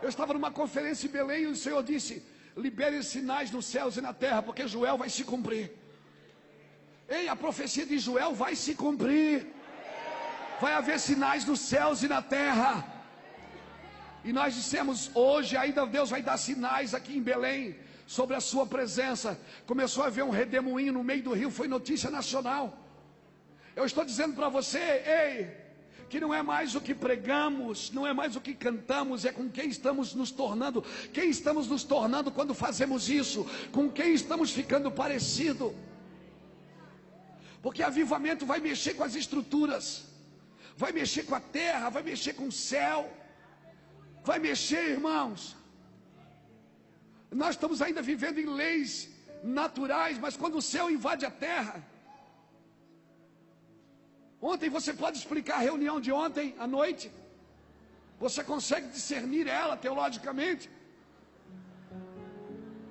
Eu estava numa conferência em Belém e o Senhor disse: libere sinais nos céus e na terra, porque Joel vai se cumprir. Ei, a profecia de Joel vai se cumprir. Vai haver sinais nos céus e na terra. E nós dissemos: hoje ainda Deus vai dar sinais aqui em Belém sobre a sua presença. Começou a haver um redemoinho no meio do rio, foi notícia nacional. Eu estou dizendo para você, ei, que não é mais o que pregamos, não é mais o que cantamos, é com quem estamos nos tornando. Quem estamos nos tornando quando fazemos isso? Com quem estamos ficando parecido? Porque avivamento vai mexer com as estruturas, vai mexer com a terra, vai mexer com o céu, vai mexer, irmãos. Nós estamos ainda vivendo em leis naturais, mas quando o céu invade a terra. Ontem você pode explicar a reunião de ontem à noite? Você consegue discernir ela teologicamente?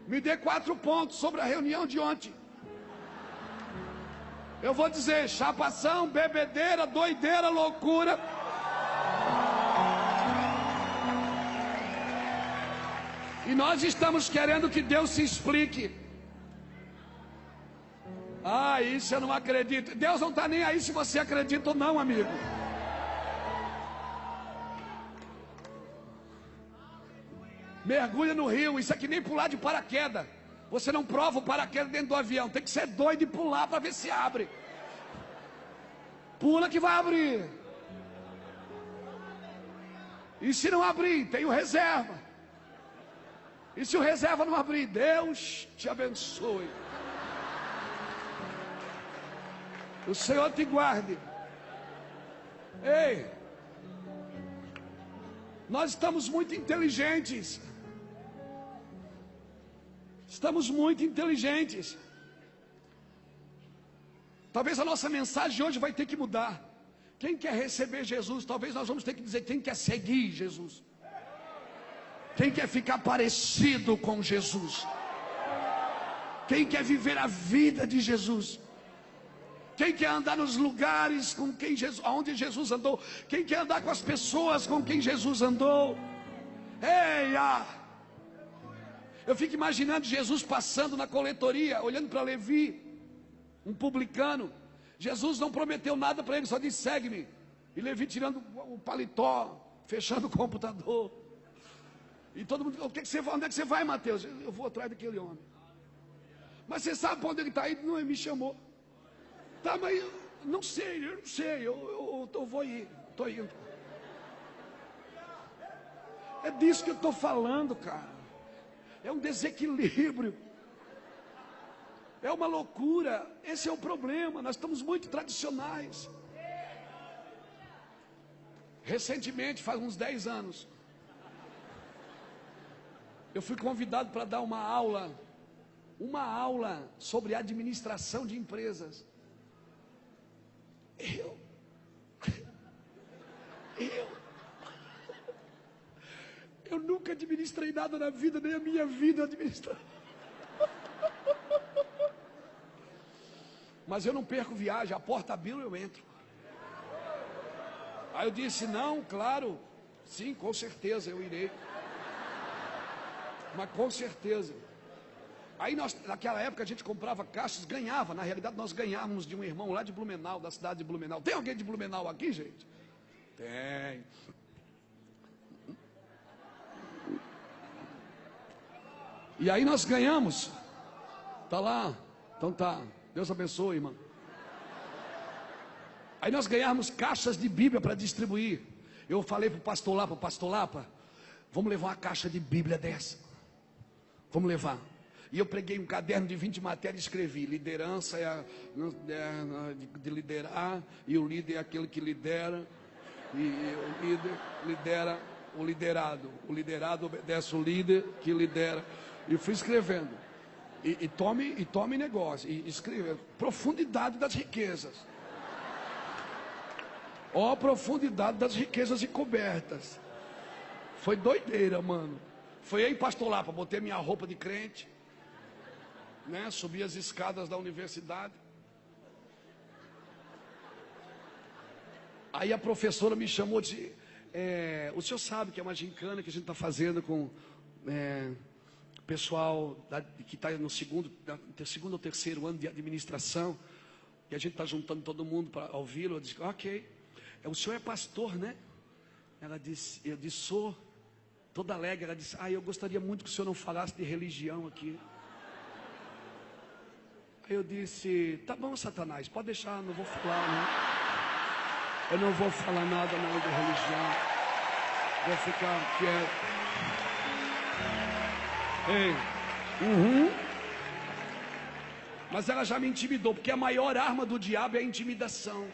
Me dê 4 pontos sobre a reunião de ontem. Eu vou dizer: chapação, bebedeira, doideira, loucura. E nós estamos querendo que Deus se explique. Ah, isso eu não acredito. Deus não está nem aí se você acredita ou não, amigo. Mergulha no rio. Isso aqui nem pular de paraquedas. Você não prova o paraquedas dentro do avião. Tem que ser doido e pular para ver se abre. Pula que vai abrir. E se não abrir, tem o reserva. E se o reserva não abrir, Deus te abençoe. O Senhor te guarde. Ei, nós estamos muito inteligentes. Estamos muito inteligentes. Talvez a nossa mensagem de hoje vai ter que mudar. Quem quer receber Jesus? Talvez nós vamos ter que dizer: quem quer seguir Jesus? Quem quer ficar parecido com Jesus? Quem quer viver a vida de Jesus? Quem quer andar nos lugares com quem Jesus, onde Jesus andou? Quem quer andar com as pessoas com quem Jesus andou? Eia! Eu fico imaginando Jesus passando na coletoria, olhando para Levi, um publicano. Jesus não prometeu nada para ele, só disse: segue-me. E Levi tirando o paletó, fechando o computador. E todo mundo: o que você vai? Onde é que você vai, Mateus? Eu vou atrás daquele homem. Mas você sabe para onde ele está indo? Não, ele me chamou. Tá, mas eu não sei, eu vou ir, estou indo. É disso que eu estou falando, cara. É um desequilíbrio. É uma loucura. Esse é o problema. Nós estamos muito tradicionais. Recentemente, faz uns 10 anos, eu fui convidado para dar uma aula sobre administração de empresas. Eu nunca administrei nada na vida, nem a minha vida administrar. Mas eu não perco viagem, a porta abriu, eu entro. Aí eu disse, não, claro, sim, com certeza eu irei. Mas com certeza. Aí naquela época a gente comprava caixas, ganhava, na realidade nós ganhávamos de um irmão lá de Blumenau, da cidade de Blumenau. Tem alguém de Blumenau aqui, gente? Tem. E aí nós ganhamos. Tá lá? Então tá. Deus abençoe, irmão. Aí nós ganhamos caixas de Bíblia para distribuir. Eu falei para o pastor Lapa, vamos levar uma caixa de Bíblia dessa. Vamos levar. E eu preguei um caderno de 20 matérias e escrevi: liderança de liderar, e o líder é aquele que lidera, e o líder lidera o liderado obedece o líder que lidera. E fui escrevendo. E tome negócio. E escreva: profundidade das riquezas. Ó, profundidade das riquezas encobertas. Foi doideira, mano. Foi aí, pastor Lapa, botei minha roupa de crente, né? Subi as escadas da universidade. Aí a professora me chamou de... o senhor sabe que é uma gincana que a gente está fazendo com o pessoal que está no segundo ou terceiro ano de administração, e a gente está juntando todo mundo para ouvi-lo. Eu disse, ok, o senhor é pastor, né? Eu disse, sou. Toda alegre, ela disse, eu gostaria muito que o senhor não falasse de religião aqui. Aí eu disse, tá bom, Satanás, pode deixar, não vou falar, né? Eu não vou falar nada não de religião. Vou ficar quieto. Ei, Mas ela já me intimidou, porque a maior arma do diabo é a intimidação.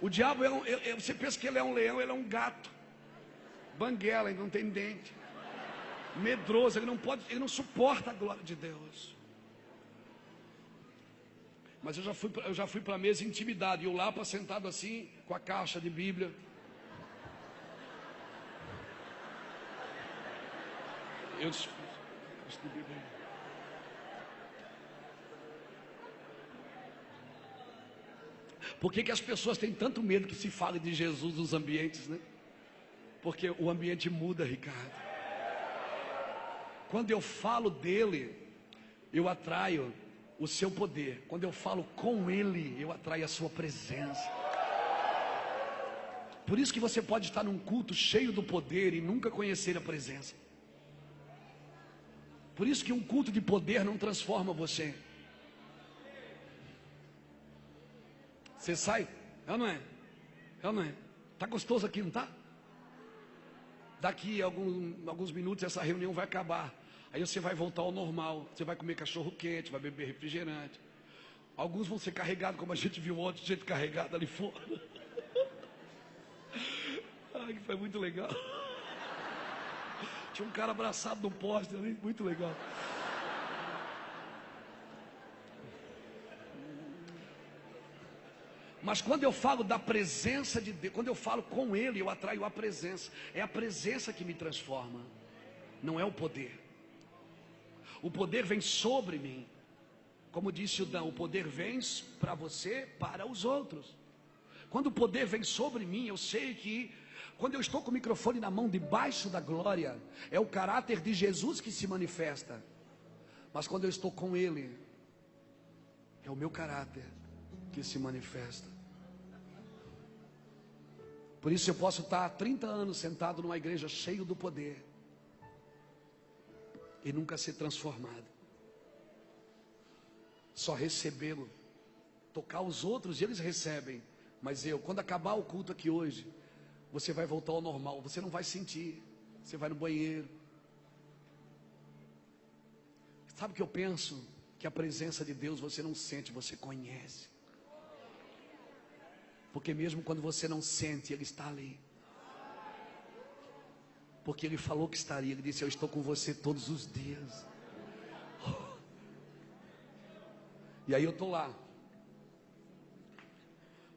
O diabo você pensa que ele é um leão, ele é um gato. Banguela, ele não tem dente. Medroso, ele não suporta a glória de Deus. Mas eu já fui para a mesa intimidado. E o Lapa sentado assim, com a caixa de Bíblia. Eu disse, por que as pessoas têm tanto medo que se fale de Jesus nos ambientes, né? Porque o ambiente muda, Ricardo. Quando eu falo dele, eu atraio o seu poder. Quando eu falo com ele, eu atraio a sua presença. Por isso que você pode estar num culto cheio do poder e nunca conhecer a presença. Por isso que um culto de poder não transforma você. Você sai, é ou não é? É ou não é? Tá gostoso aqui, não tá? Daqui a alguns minutos essa reunião vai acabar. Aí você vai voltar ao normal. Você vai comer cachorro quente, vai beber refrigerante. Alguns vão ser carregados, como a gente viu ontem, gente carregada ali fora. Ai, que foi muito legal. Tinha um cara abraçado no poste ali, muito legal. Mas quando eu falo da presença de Deus, quando eu falo com Ele, eu atraio a presença. É a presença que me transforma, não é o poder. O poder vem sobre mim. Como disse o Dan, o poder vem para você, para os outros. Quando o poder vem sobre mim, eu sei que quando eu estou com o microfone na mão, debaixo da glória, é o caráter de Jesus que se manifesta. Mas quando eu estou com Ele, é o meu caráter que se manifesta. Por isso eu posso estar há 30 anos sentado numa igreja cheio do poder e nunca ser transformado. Só recebê-lo, tocar os outros e eles recebem. Mas quando acabar o culto aqui hoje, você vai voltar ao normal. Você não vai sentir. Você vai no banheiro. Sabe o que eu penso? Que a presença de Deus você não sente, você conhece. Porque mesmo quando você não sente, Ele está ali. Porque Ele falou que estaria. Ele disse: eu estou com você todos os dias. E aí eu estou lá.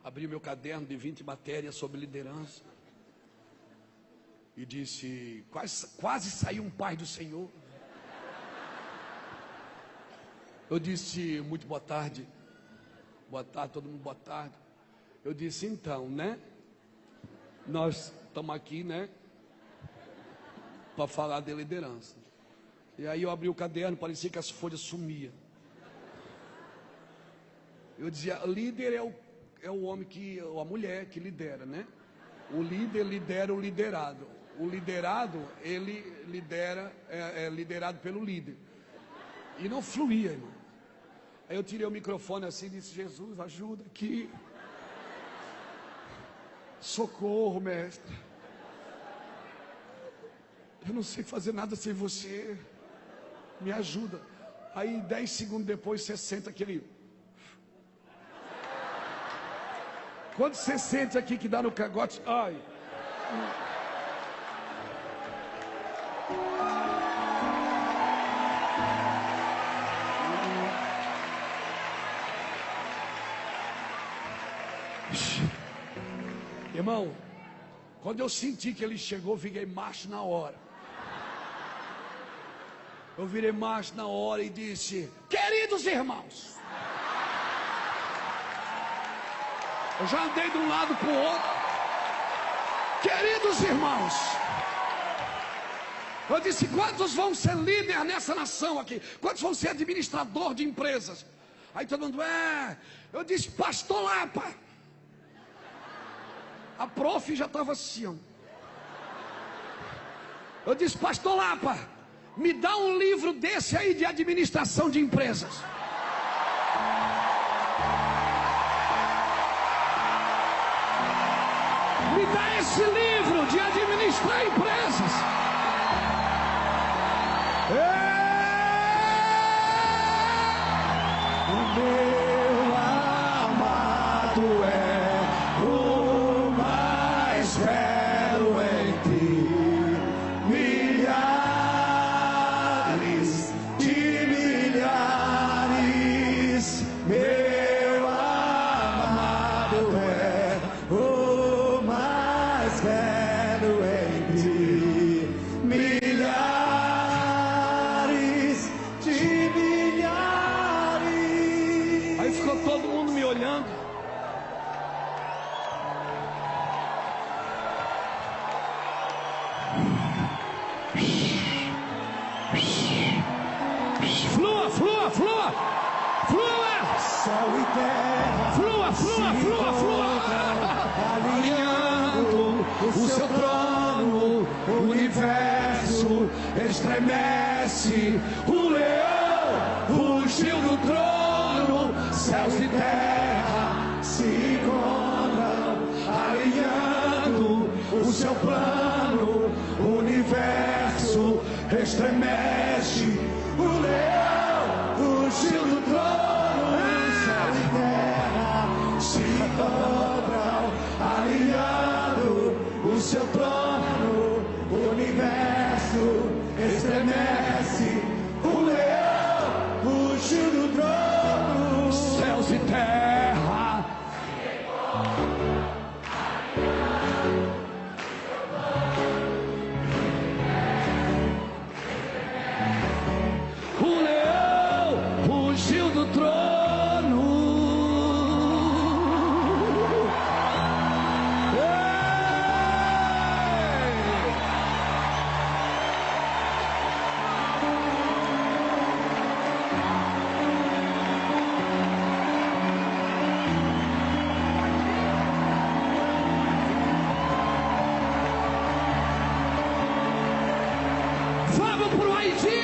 Abri o meu caderno de 20 matérias sobre liderança. E disse: quase saiu um pai do Senhor. Eu disse: muito boa tarde. Boa tarde, todo mundo boa tarde. Eu disse: então, né? Nós estamos aqui, né? Para falar de liderança. E aí eu abri o caderno, parecia que as folhas sumiam. Eu dizia: líder é o homem ou a mulher que lidera, né? O líder lidera o liderado. O liderado, ele lidera, é liderado pelo líder. E não fluía, irmão. Aí eu tirei o microfone assim e disse: Jesus, ajuda aqui. Socorro, mestre. Eu não sei fazer nada sem você. Me ajuda. Aí 10 segundos depois você sente aquele... Quando você sente aqui que dá no cagote... Ai... Irmão, quando eu senti que ele chegou, eu fiquei macho na hora. Eu virei macho na hora e disse: queridos irmãos. Eu já andei de um lado para o outro. Queridos irmãos. Eu disse: quantos vão ser líder nessa nação aqui? Quantos vão ser administrador de empresas? Aí todo mundo: eu disse: pastor Lapa. A prof já estava assim, ó. Eu disse: pastor Lapa, me dá um livro desse aí de administração de empresas. Me dá esse livro de administrar empresas. O meu amado é o mais belo entre milhares de milhares. Meu amado é o mais belo entre milhares de milhares. Aí ficou todo mundo me olhando. Flua, flua, flua, flua, Céu e terra flua, flua, flua, flua. alinhando o seu trono, o universo estremece. O leão rugiu do trono, céus e terra se encontram, alinhando o seu plano, o universo estremece. O leão rugiu do trono, céu e terra se encontram, alinhando o seu trono, o universo estremece. O leão rugiu do trono, Céus e terra. O leão rugiu do trono. Vamos pro Haiti!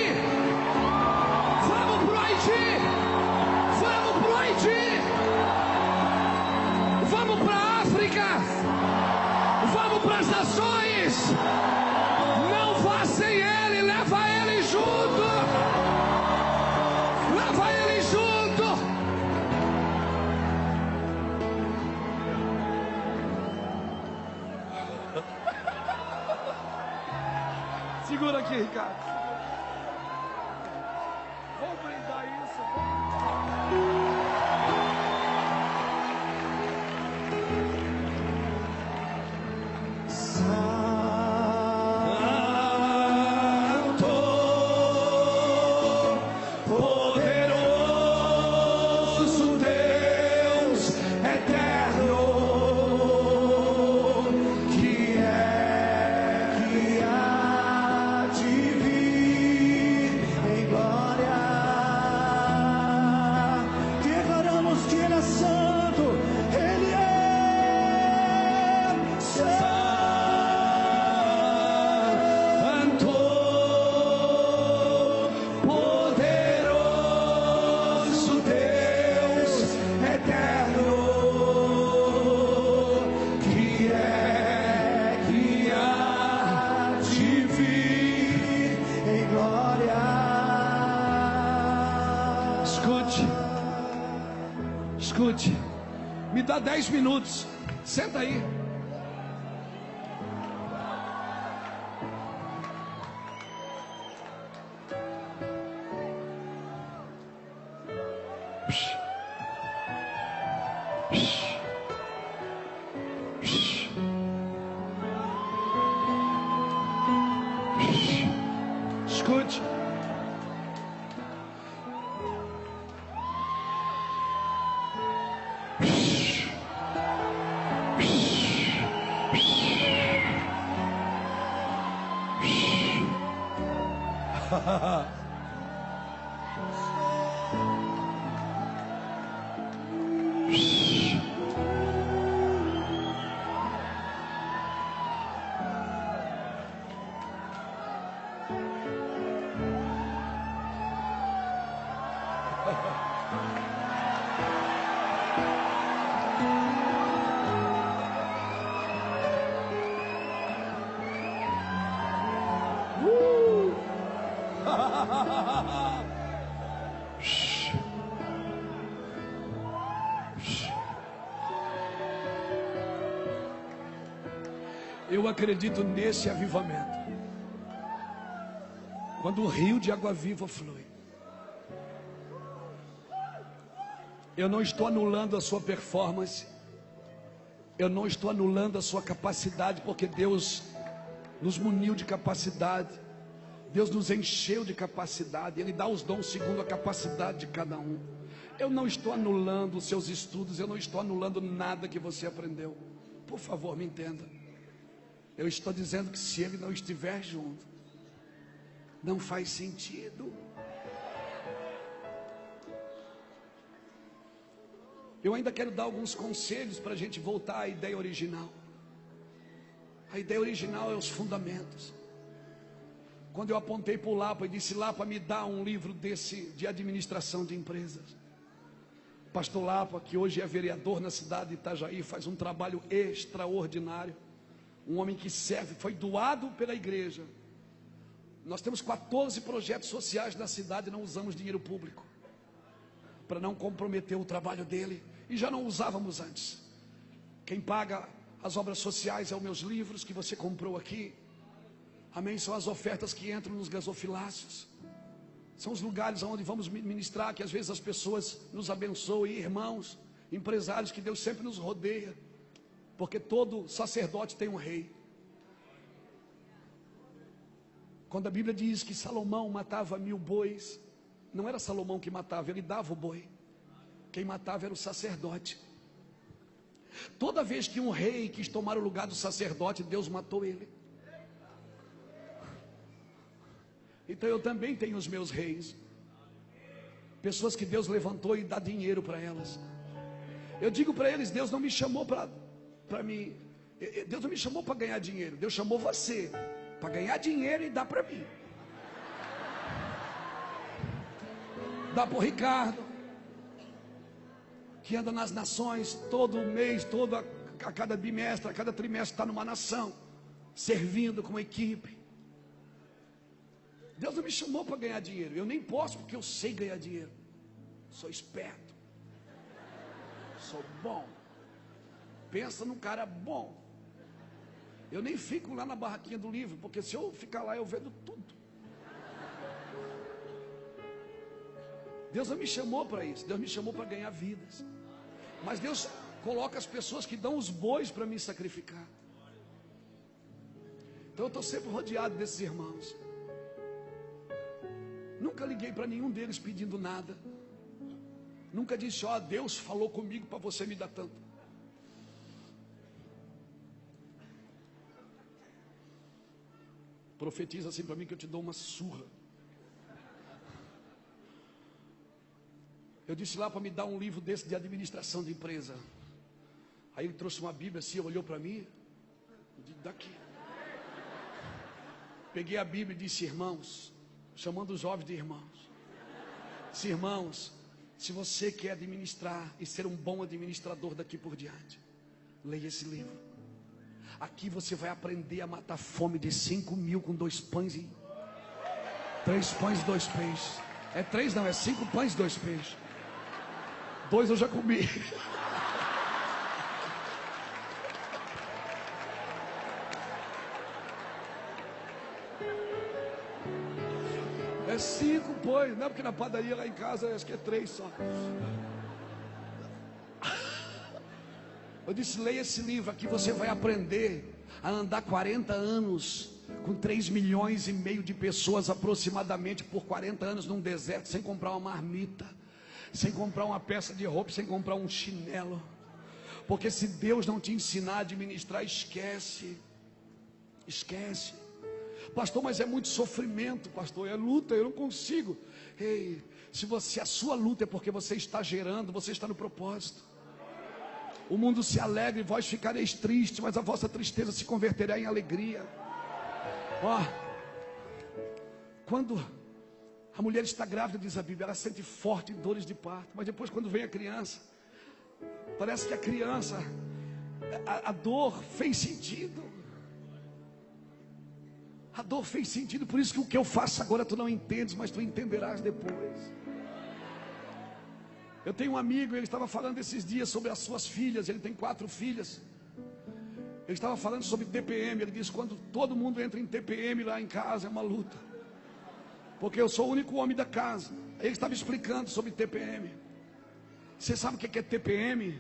Vamos pro Haiti! Vamos pro Haiti! Vamos pra África! Vamos para as nações. Não vá sem ele, leva ele junto. Leva ele junto. Segura aqui, Ricardo. Vou brindar isso. Escute, me dá 10 minutos, senta aí. Escute. Eu acredito nesse avivamento. Quando o rio de água viva flui. Eu não estou anulando a sua performance. Eu não estou anulando a sua capacidade, porque Deus nos muniu de capacidade. Deus nos encheu de capacidade. Ele dá os dons segundo a capacidade de cada um. Eu não estou anulando os seus estudos. Eu não estou anulando nada que você aprendeu. Por favor, me entenda. Eu estou dizendo que se ele não estiver junto, não faz sentido. Eu ainda quero dar alguns conselhos para a gente voltar à ideia original. A ideia original é os fundamentos. Quando eu apontei para o Lapa e disse: Lapa, me dá um livro desse de administração de empresas. Pastor Lapa, que hoje é vereador na cidade de Itajaí, faz um trabalho extraordinário. Um homem que serve, foi doado pela igreja. Nós temos 14 projetos sociais na cidade e não usamos dinheiro público, para não comprometer o trabalho dele. E já não usávamos antes. Quem paga as obras sociais é os meus livros que você comprou aqui. Amém? São as ofertas que entram nos gasofilácios. São os lugares onde vamos ministrar, que às vezes as pessoas nos abençoam. E irmãos, empresários, que Deus sempre nos rodeia. Porque todo sacerdote tem um rei. Quando a Bíblia diz que Salomão matava 1000 bois, não era Salomão que matava, ele dava o boi. Quem matava era o sacerdote. Toda vez que um rei quis tomar o lugar do sacerdote, Deus matou ele. Então eu também tenho os meus reis. Pessoas que Deus levantou e dá dinheiro para elas. Eu digo para eles: Deus não me chamou para mim. Deus não me chamou para ganhar dinheiro. Deus chamou você para ganhar dinheiro e dar para mim. Dá para o Ricardo, que anda nas nações todo mês, toda a cada bimestre, a cada trimestre está numa nação, servindo como equipe. Deus não me chamou para ganhar dinheiro. Eu nem posso, porque eu sei ganhar dinheiro. Sou esperto. Sou bom. Pensa num cara bom. Eu nem fico lá na barraquinha do livro, porque se eu ficar lá eu vendo tudo. Deus não me chamou para isso. Deus me chamou para ganhar vidas. Mas Deus coloca as pessoas que dão os bois para me sacrificar. Então eu estou sempre rodeado desses irmãos. Nunca liguei para nenhum deles pedindo nada. Nunca disse, ó, Deus falou comigo para você me dar tanto. Profetiza assim para mim que eu te dou uma surra. Eu disse lá para me dar um livro desse de administração de empresa. Aí ele trouxe uma Bíblia assim, olhou para mim. Eu disse, daqui. Peguei a Bíblia e disse, irmãos, chamando os jovens de irmãos. Disse, irmãos, se você quer administrar e ser um bom administrador daqui por diante, leia esse livro. Aqui você vai aprender a matar fome de 5.000 com 2 pães e 3 pães e 2 peixes. É 3 não, é 5 pães e 2 peixes. 2 eu já comi. É 5 pães, não é porque na padaria lá em casa acho que é 3 só. Eu disse, leia esse livro, aqui você vai aprender a andar 40 anos com 3,5 milhões de pessoas aproximadamente por 40 anos num deserto, sem comprar uma marmita, sem comprar uma peça de roupa, sem comprar um chinelo. Porque se Deus não te ensinar a administrar, esquece. Pastor, mas é muito sofrimento, pastor, é luta, eu não consigo. Ei, se a sua luta é porque você está gerando, você está no propósito. O mundo se alegra e vós ficareis tristes, mas a vossa tristeza se converterá em alegria. Ó, quando a mulher está grávida, diz a Bíblia, ela sente forte dores de parto, mas depois quando vem a criança, parece que a criança, a dor fez sentido. A dor fez sentido, por isso que o que eu faço agora tu não entendes, mas tu entenderás depois. Eu tenho um amigo, ele estava falando esses dias sobre as suas filhas, ele tem 4 filhas. Ele estava falando sobre TPM, ele disse, quando todo mundo entra em TPM lá em casa é uma luta. Porque eu sou o único homem da casa. Ele estava explicando sobre TPM. Você sabe o que é TPM?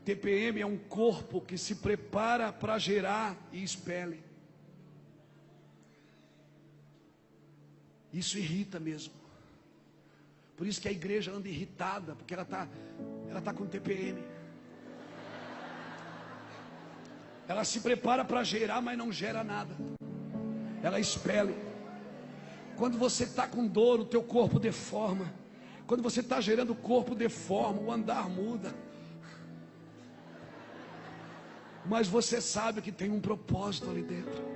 TPM é um corpo que se prepara para gerar e expele. Isso irrita mesmo. Por isso que a igreja anda irritada, porque ela tá com TPM. Ela se prepara para gerar, mas não gera nada. Ela expele. Quando você está com dor, o teu corpo deforma. Quando você está gerando, o corpo deforma, o andar muda. Mas você sabe que tem um propósito ali dentro.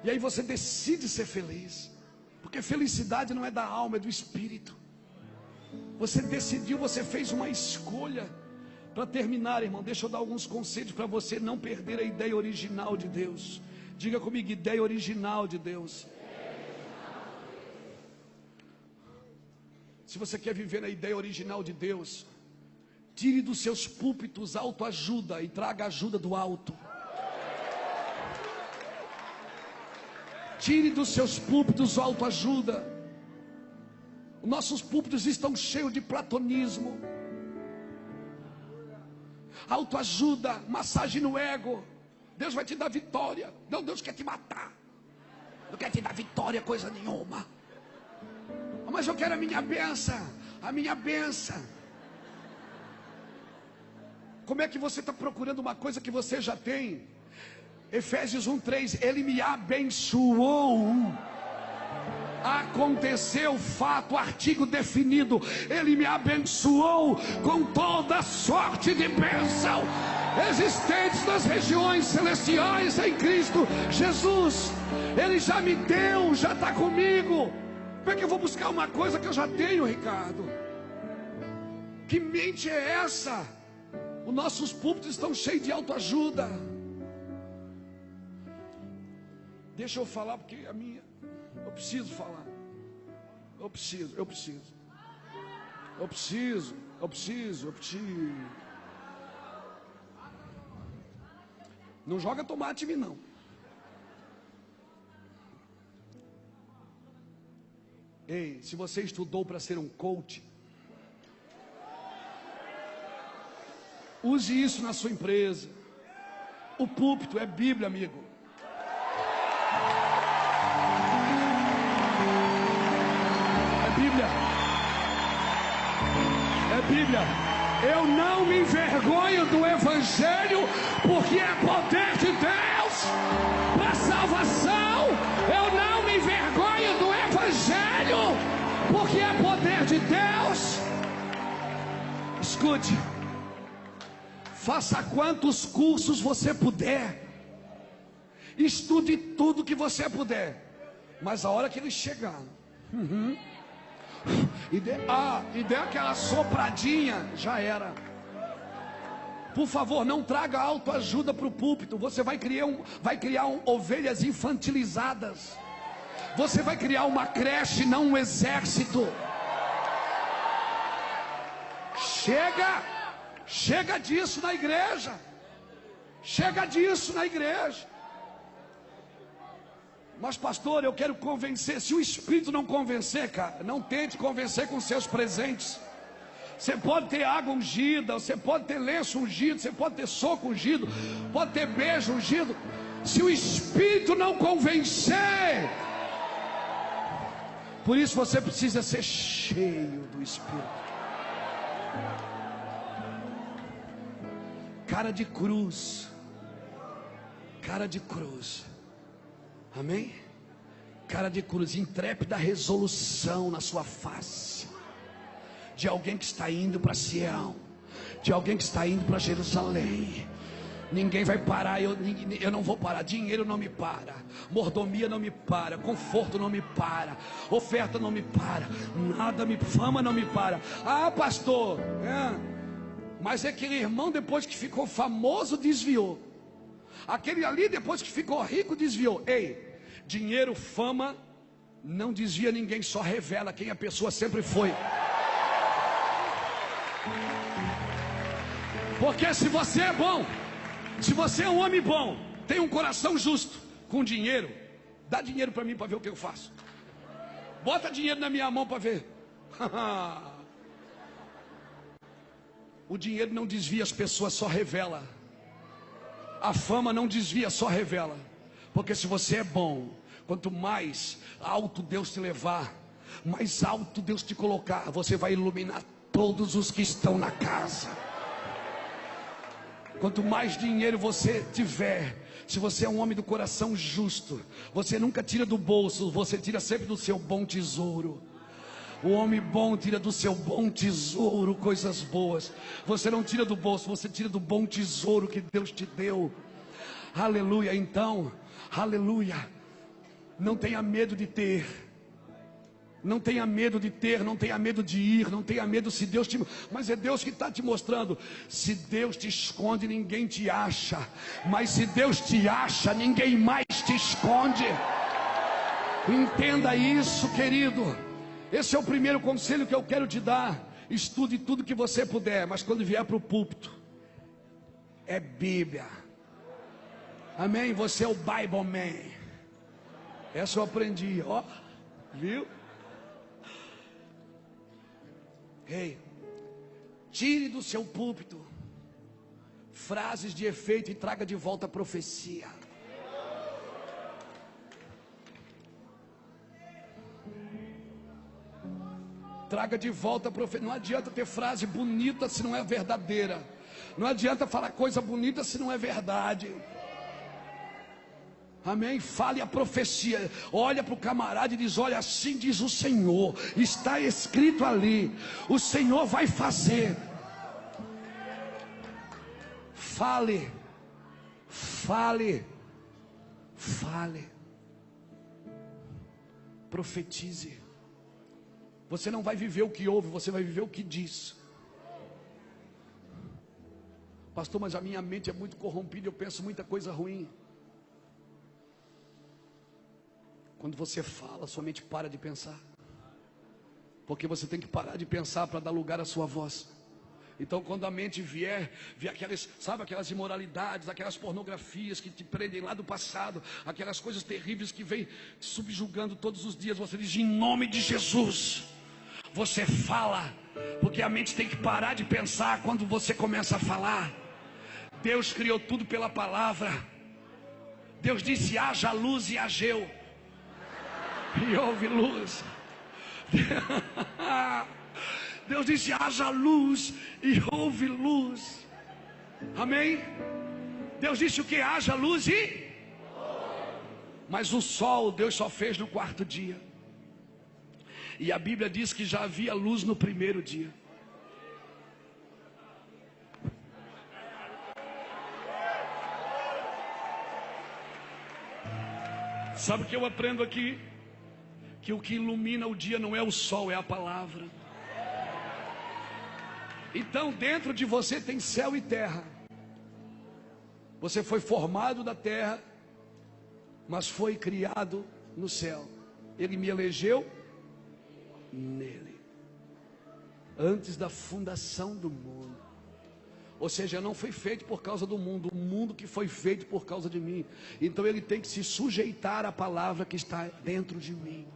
E aí você decide ser feliz. Porque felicidade não é da alma, é do espírito. Você decidiu, você fez uma escolha. Para terminar, irmão, deixa eu dar alguns conselhos para você não perder a ideia original de Deus. Diga comigo, ideia original de Deus. Se você quer viver a ideia original de Deus, tire dos seus púlpitos autoajuda e traga ajuda do alto. Tire dos seus púlpitos autoajuda. Nossos púlpitos estão cheios de platonismo, autoajuda, massagem no ego. Deus vai te dar vitória. Não, Deus quer te matar. Não quer te dar vitória, coisa nenhuma. Mas eu quero a minha bênção. A minha bênção. Como é que você está procurando uma coisa que você já tem? Efésios 1:3, ele me abençoou. Aconteceu, fato, artigo definido. Ele me abençoou com toda sorte de bênção existentes nas regiões celestiais em Cristo Jesus. Ele já me deu, já está comigo. Como é que eu vou buscar uma coisa que eu já tenho, Ricardo? Que mente é essa? Os nossos púlpitos estão cheios de autoajuda. Deixa eu falar, porque eu preciso falar. Eu preciso. Não joga tomate em mim, não. Ei, se você estudou para ser um coach, use isso na sua empresa. O púlpito é Bíblia, amigo. É Bíblia. Eu não me envergonho do Evangelho, porque é poder de Deus para salvação. Eu não me envergonho do Evangelho, porque é poder de Deus. Escute, faça quantos cursos você puder, estude tudo que você puder, mas a hora que ele chegar, e dê aquela sopradinha, já era. Por favor, não traga autoajuda para o púlpito. Você vai criar ovelhas infantilizadas. Você vai criar uma creche, não um exército. Chega disso na igreja. Chega disso na igreja. Mas pastor, eu quero convencer. Se o Espírito não convencer, cara, não tente convencer com seus presentes. Você pode ter água ungida, você pode ter lenço ungido, você pode ter soco ungido, pode ter beijo ungido. Se o Espírito não convencer, por isso você precisa ser cheio do Espírito. Cara de cruz. Cara de cruz. Amém? Cara de cruz, intrépida resolução na sua face, de alguém que está indo para Sião, de alguém que está indo para Jerusalém. Ninguém vai parar, eu não vou parar. Dinheiro não me para, mordomia não me para, conforto não me para, oferta não me para, fama não me para. Ah, pastor, mas aquele irmão, depois que ficou famoso, desviou. Aquele ali, depois que ficou rico, desviou. Ei, dinheiro, fama não desvia ninguém, só revela quem a pessoa sempre foi. Porque se você é bom, se você é um homem bom, tem um coração justo, com dinheiro, dá dinheiro para mim para ver o que eu faço. Bota dinheiro na minha mão para ver. O dinheiro não desvia as pessoas, só revela. A fama não desvia, só revela. Porque se você é bom, quanto mais alto Deus te levar, mais alto Deus te colocar, você vai iluminar todos os que estão na casa. Quanto mais dinheiro você tiver, se você é um homem do coração justo, você nunca tira do bolso, você tira sempre do seu bom tesouro. O homem bom tira do seu bom tesouro coisas boas. Você não tira do bolso, você tira do bom tesouro que Deus te deu. Aleluia. Então, aleluia. Não tenha medo de ter. Não tenha medo de ter, não tenha medo de ir, não tenha medo se Deus te... Mas é Deus que está te mostrando. Se Deus te esconde, ninguém te acha. Mas se Deus te acha, ninguém mais te esconde. Entenda isso, querido. Esse é o primeiro conselho que eu quero te dar. Estude tudo que você puder, mas quando vier para o púlpito, é Bíblia. Amém? Você é o Bible Man. Essa eu aprendi, ó. Viu? Ei, tire do seu púlpito frases de efeito e traga de volta a profecia. Traga de volta a profecia. Não adianta ter frase bonita se não é verdadeira. Não adianta falar coisa bonita se não é verdade. Amém? Fale a profecia. Olha para o camarada e diz: olha, assim diz o Senhor. Está escrito ali. O Senhor vai fazer. Fale. Fale. Fale. Profetize. Você não vai viver o que ouve, você vai viver o que diz. Pastor, mas a minha mente é muito corrompida, eu penso muita coisa ruim. Quando você fala, sua mente para de pensar. Porque você tem que parar de pensar para dar lugar à sua voz. Então, quando a mente vier aquelas, sabe, aquelas imoralidades, aquelas pornografias que te prendem lá do passado, aquelas coisas terríveis que vêm te subjugando todos os dias, você diz, em nome de Jesus, você fala, porque a mente tem que parar de pensar quando você começa a falar. Deus criou tudo pela palavra. Deus disse, haja luz e hageu. E houve luz. Deus disse, haja luz e houve luz. Amém? Deus disse o que? Haja luz e... Mas o sol Deus só fez no quarto dia. E a Bíblia diz que já havia luz no primeiro dia. Sabe o que eu aprendo aqui? Que o que ilumina o dia não é o sol, é a palavra. Então dentro de você tem céu e terra. Você foi formado da terra, mas foi criado no céu. Ele me elegeu nele, antes da fundação do mundo. Ou seja, eu não fui feito por causa do mundo, o mundo que foi feito por causa de mim. Então ele tem que se sujeitar à palavra que está dentro de mim.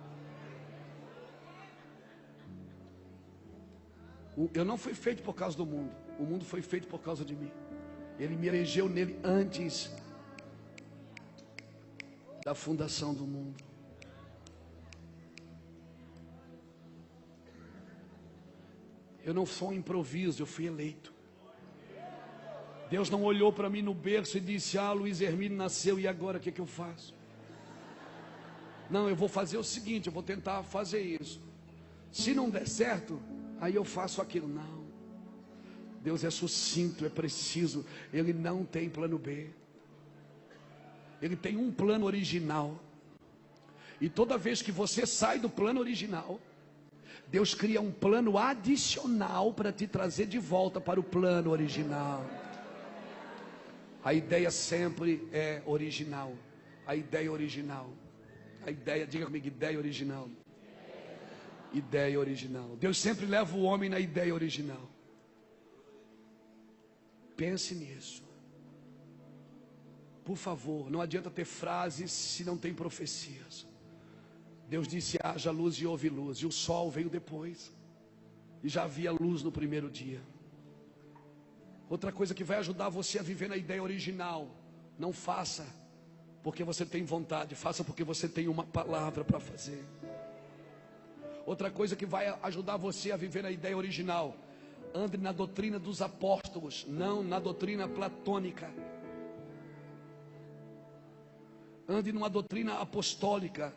Eu não fui feito por causa do mundo, o mundo foi feito por causa de mim. Ele me elegeu nele antes da fundação do mundo. Eu não sou um improviso, eu fui eleito. Deus não olhou para mim no berço e disse, Luiz Hermínio nasceu e agora o que eu faço? Não, eu vou fazer o seguinte, eu vou tentar fazer isso. Se não der certo, aí eu faço aquilo. Não, Deus é sucinto, é preciso. Ele não tem plano B. Ele tem um plano original. E toda vez que você sai do plano original, Deus cria um plano adicional para te trazer de volta para o plano original. A ideia sempre é original. A ideia original. A ideia, diga comigo, ideia original. Ideia original. Deus sempre leva o homem na ideia original. Pense nisso. Por favor, não adianta ter frases se não tem profecias. Deus disse, haja luz e houve luz. E o sol veio depois. E já havia luz no primeiro dia. Outra coisa que vai ajudar você a viver na ideia original. Não faça porque você tem vontade. Faça porque você tem uma palavra para fazer. Outra coisa que vai ajudar você a viver na ideia original. Ande na doutrina dos apóstolos, não na doutrina platônica. Ande numa doutrina apostólica.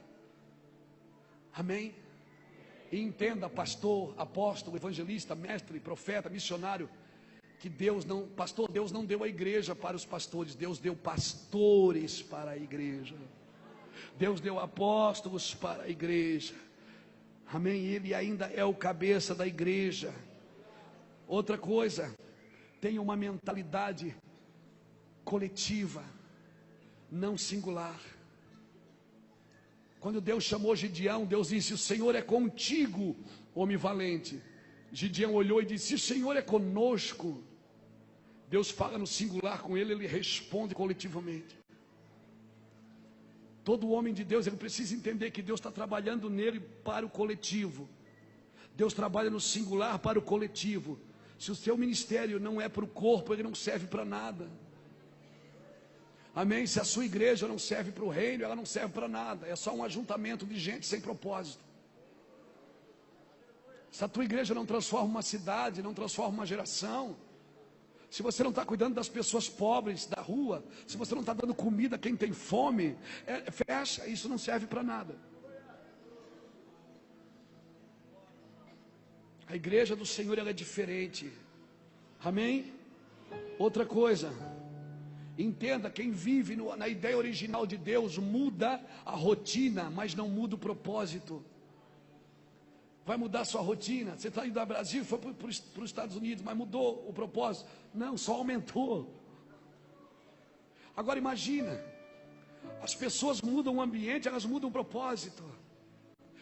Amém? E entenda, pastor, apóstolo, evangelista, mestre, profeta, missionário, que Deus não deu a igreja para os pastores, Deus deu pastores para a igreja. Deus deu apóstolos para a igreja. Amém? Ele ainda é o cabeça da igreja. Outra coisa, tenha uma mentalidade coletiva, não singular. Quando Deus chamou Gideão, Deus disse, o Senhor é contigo, homem valente. Gideão olhou e disse, o Senhor é conosco. Deus fala no singular com ele, ele responde coletivamente. Todo homem de Deus, ele precisa entender que Deus está trabalhando nele para o coletivo. Deus trabalha no singular para o coletivo. Se o seu ministério não é para o corpo, ele não serve para nada. Amém? Se a sua igreja não serve para o reino, ela não serve para nada. É só um ajuntamento de gente sem propósito. Se a tua igreja não transforma uma cidade, não transforma uma geração, se você não está cuidando das pessoas pobres da rua, se você não está dando comida a quem tem fome, fecha, isso não serve para nada. A igreja do Senhor, ela é diferente. Amém? Outra coisa, entenda, quem vive na ideia original de Deus muda a rotina, mas não muda o propósito. vai mudar a sua rotina. Você está indo ao Brasil, foi para os Estados Unidos, mas mudou o propósito. Não, só aumentou. Agora imagina, as pessoas mudam o ambiente, elas mudam o propósito.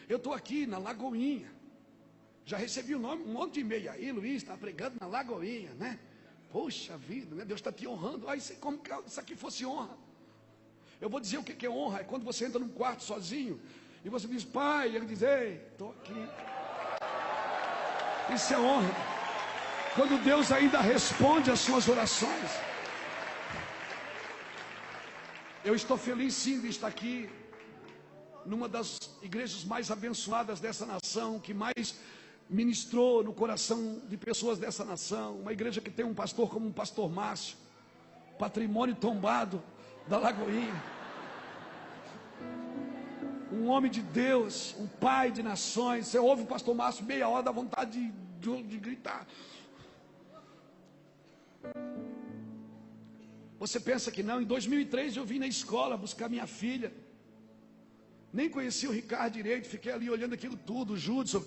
Eu estou aqui na Lagoinha, já recebi um monte de e-mail aí, Luiz, está pregando na Lagoinha, né? Poxa vida, né? Deus está te honrando. Aí, como que isso aqui fosse honra? Eu vou dizer o que é honra. É quando você entra num quarto sozinho e você diz, pai, e ele diz, ei, estou aqui. Isso é honra. Quando Deus ainda responde às suas orações. Eu estou feliz sim de estar aqui numa das igrejas mais abençoadas dessa nação, que mais ministrou no coração de pessoas dessa nação. Uma igreja que tem um pastor como o pastor Márcio, patrimônio tombado da Lagoinha, um homem de Deus, um pai de nações. Você ouve o pastor Márcio meia hora, dá vontade de gritar. Você pensa que não? Em 2003 eu vim na escola buscar minha filha, nem conheci o Ricardo direito, fiquei ali olhando aquilo tudo, o Judson,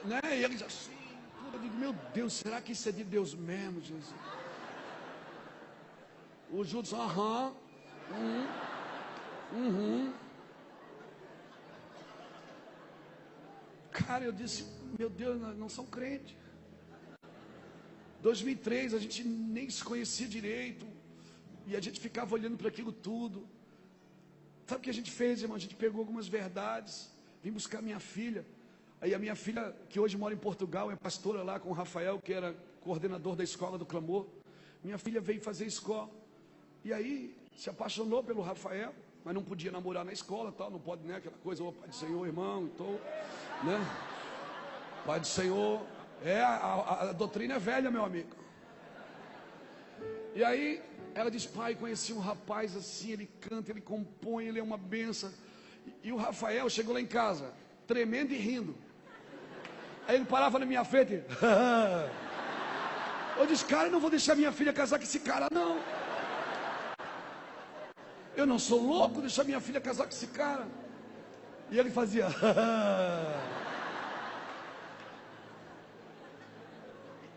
né? E eles assim, eu digo, meu Deus, será que isso é de Deus mesmo, Jesus? O Judson, Cara, eu disse, meu Deus, não são crentes. 2003 a gente nem se conhecia direito, e a gente ficava olhando para aquilo tudo. Sabe o que a gente fez, irmão? A gente pegou algumas verdades, vim buscar minha filha. Aí a minha filha, que hoje mora em Portugal, é pastora lá com o Rafael, que era coordenador da escola do Clamor. Minha filha veio fazer escola, e aí se apaixonou pelo Rafael, mas não podia namorar na escola, tal, não pode, né, aquela coisa, ô Pai do Senhor, irmão, então, né, Pai do Senhor, a doutrina é velha, meu amigo. E aí ela diz, pai, conheci um rapaz assim, ele canta, ele compõe, ele é uma benção. E o Rafael chegou lá em casa, tremendo e rindo. Aí ele parava na minha frente. Eu disse, cara, eu não vou deixar minha filha casar com esse cara, não. Eu não sou louco deixar minha filha casar com esse cara. E ele fazia.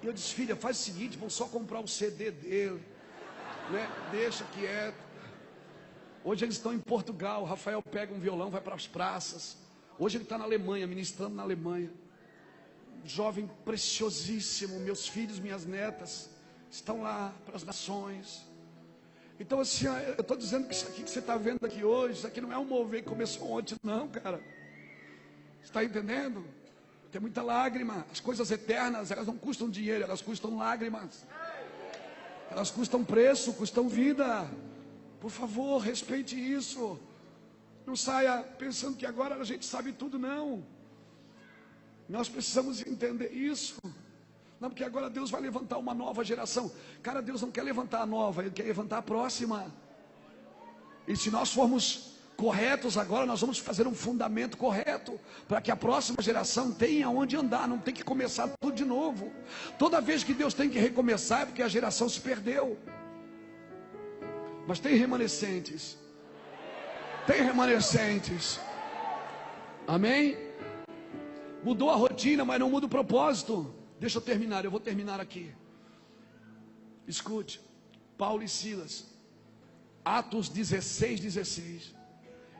E eu disse, filha, faz o seguinte, vão só comprar o CD dele, né? Deixa quieto. Hoje eles estão em Portugal, o Rafael pega um violão, vai para as praças. Hoje ele está na Alemanha, ministrando na Alemanha. Jovem preciosíssimo, meus filhos, minhas netas estão lá para as nações. Então assim, eu estou dizendo que isso aqui que você está vendo aqui hoje, isso aqui não é um mover que começou ontem, não, cara. Você está entendendo? Tem muita lágrima. As coisas eternas, elas não custam dinheiro, elas custam lágrimas. Elas custam preço, custam vida. Por favor, respeite isso. Não saia pensando que agora a gente sabe tudo, não. Nós precisamos entender isso. Não, porque agora Deus vai levantar uma nova geração. Cara, Deus não quer levantar a nova, Ele quer levantar a próxima. E se nós formos corretos agora, nós vamos fazer um fundamento correto, para que a próxima geração tenha onde andar, não tem que começar tudo de novo. Toda vez que Deus tem que recomeçar, é porque a geração se perdeu. Mas tem remanescentes. Tem remanescentes. Amém? Mudou a rotina, mas não muda o propósito. Deixa eu terminar, eu vou terminar aqui. Escute, Paulo e Silas, Atos 16.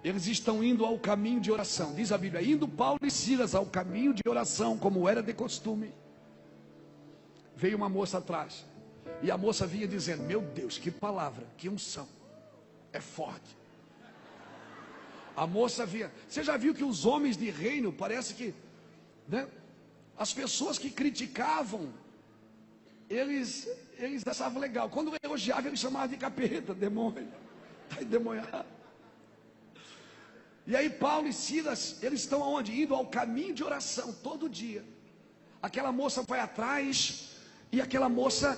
Eles estão indo ao caminho de oração. Diz a Bíblia, indo Paulo e Silas ao caminho de oração, como era de costume. Veio uma moça atrás, e a moça vinha dizendo, meu Deus, que palavra, que unção, é forte. A moça vinha, você já viu que os homens de reino, parece que, né, as pessoas que criticavam, eles achavam legal. Quando elogiavam, eles chamavam de capeta, demônio, está endemoniado. E aí Paulo e Silas, eles estão aonde? Indo ao caminho de oração, todo dia. Aquela moça vai atrás, e aquela moça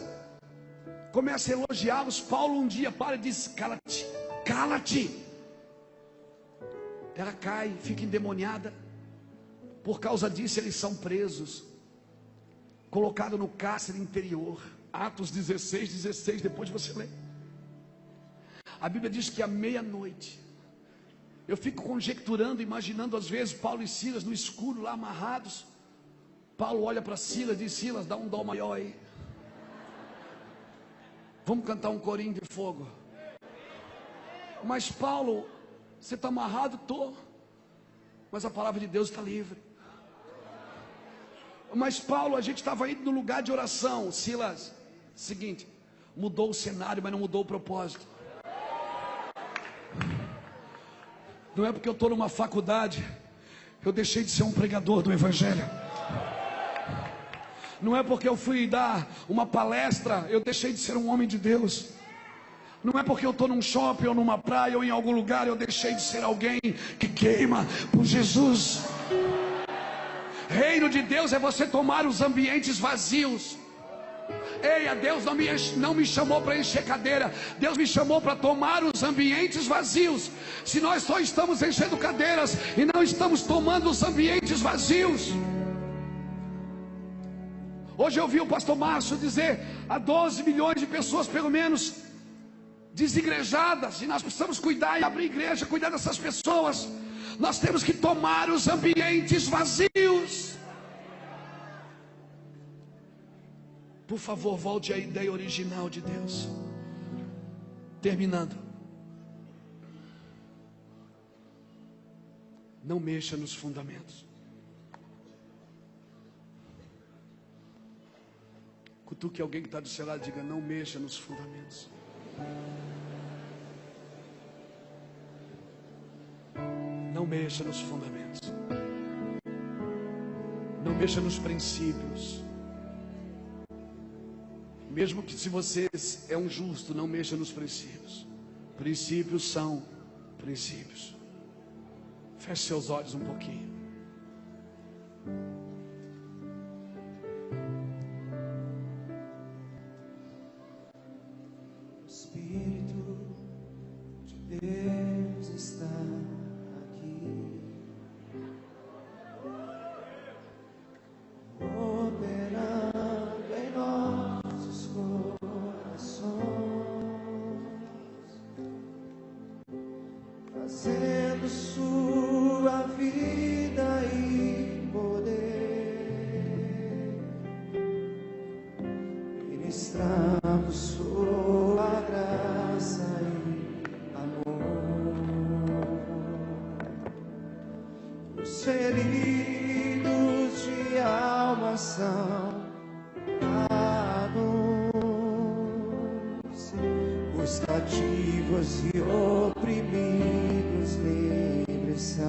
começa a elogiá-los. Paulo um dia para e diz, cala-te, cala-te. Ela cai, fica endemoniada. Por causa disso eles são presos, colocados no cárcere interior. Atos 16, depois você lê. A Bíblia diz que à meia-noite Eu fico conjecturando, imaginando às vezes Paulo e Silas no escuro lá amarrados. Paulo olha para Silas e diz: Silas, dá um dó maior aí. Vamos cantar um corinho de fogo. Mas Paulo, você está amarrado? Estou. Mas a palavra de Deus está livre. Mas Paulo, a gente estava indo no lugar de oração. Silas, seguinte, mudou o cenário, mas não mudou o propósito. Não é porque eu estou numa faculdade, eu deixei de ser um pregador do Evangelho. Não é porque eu fui dar uma palestra, eu deixei de ser um homem de Deus. Não é porque eu estou num shopping ou numa praia ou em algum lugar, eu deixei de ser alguém que queima por Jesus. Reino de Deus é você tomar os ambientes vazios. Eia, Deus não me chamou para encher cadeira. Deus me chamou para tomar os ambientes vazios. Se nós só estamos enchendo cadeiras e não estamos tomando os ambientes vazios. Hoje eu vi o pastor Márcio dizer: há 12 milhões de pessoas pelo menos desigrejadas, e nós precisamos cuidar e abrir igreja, cuidar dessas pessoas. Nós temos que tomar os ambientes vazios. Por favor, volte à ideia original de Deus. Terminando. Não mexa nos fundamentos. Cutuque alguém que está do seu lado e diga: não mexa nos fundamentos. Não mexa nos fundamentos. Não mexa nos princípios. Mesmo que se você é um justo, não mexa nos princípios. Princípios são princípios. Feche seus olhos um pouquinho. O Espírito de Deus está aqui, operando em nossos corações, fazendo sua vida e poder, ministrando sua graça e amor. Os feridos de alma são curados, os cativos e oprimidos livres são,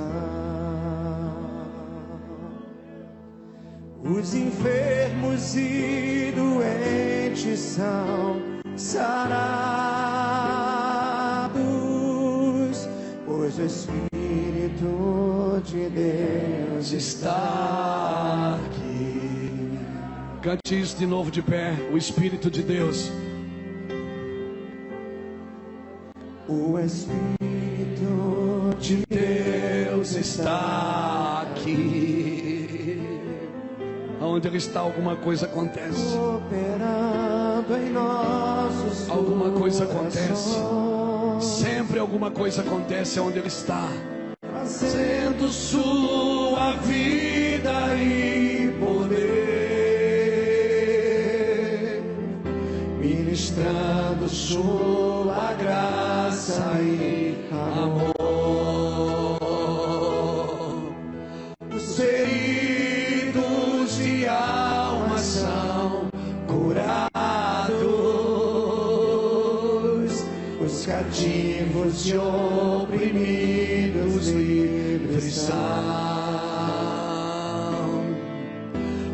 os enfermos e doentes são sarados, pois o Espírito de Deus está aqui. Cante isso de novo de pé. O Espírito de Deus. O Espírito de Deus está aqui. Onde Ele está, alguma coisa acontece. operando em nossos Alguma coisa acontece. corações, Sempre alguma coisa acontece onde Ele está. fazendo sua vida e poder, ministrando sua graça e amor. Os feridos de alma são curados, os cativos e oprimidos livres são,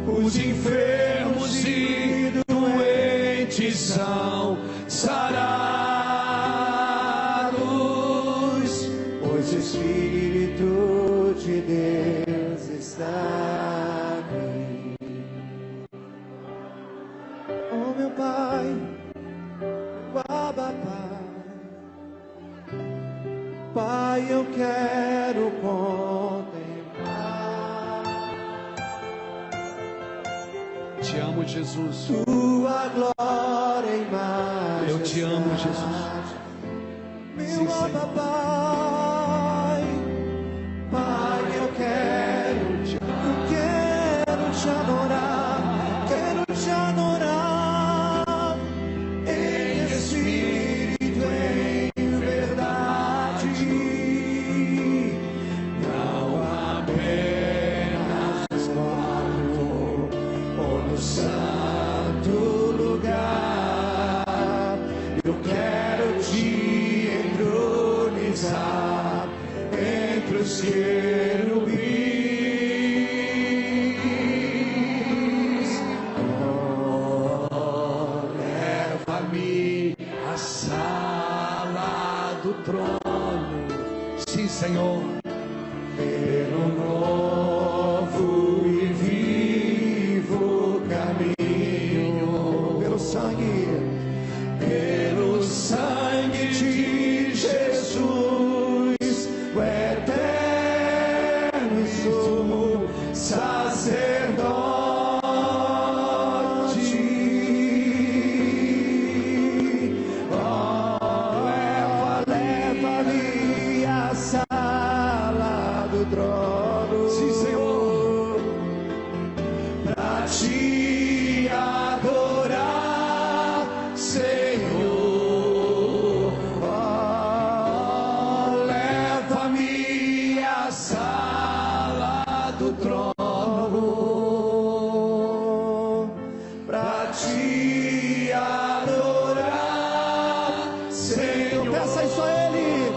os enfermos e doentes são sarados, pois o Espírito de Deus está aqui. Oh meu Pai, meu Abba Pai, Pai, eu quero contemplar Te amo, Jesus. tua glória e majestade. Eu te amo, Jesus. Meu Sim, Abba Senhor. Pai, trono. Sim, Senhor. Pelo novo e vivo caminho, pelo sangue de Jesus, o eterno e sumo sacerdote. Leva-me à sala do trono. Sim, Senhor. Pra te adorar, Senhor. Leva-me à sala do trono. Pra te adorar, Senhor. Peça isso a Ele.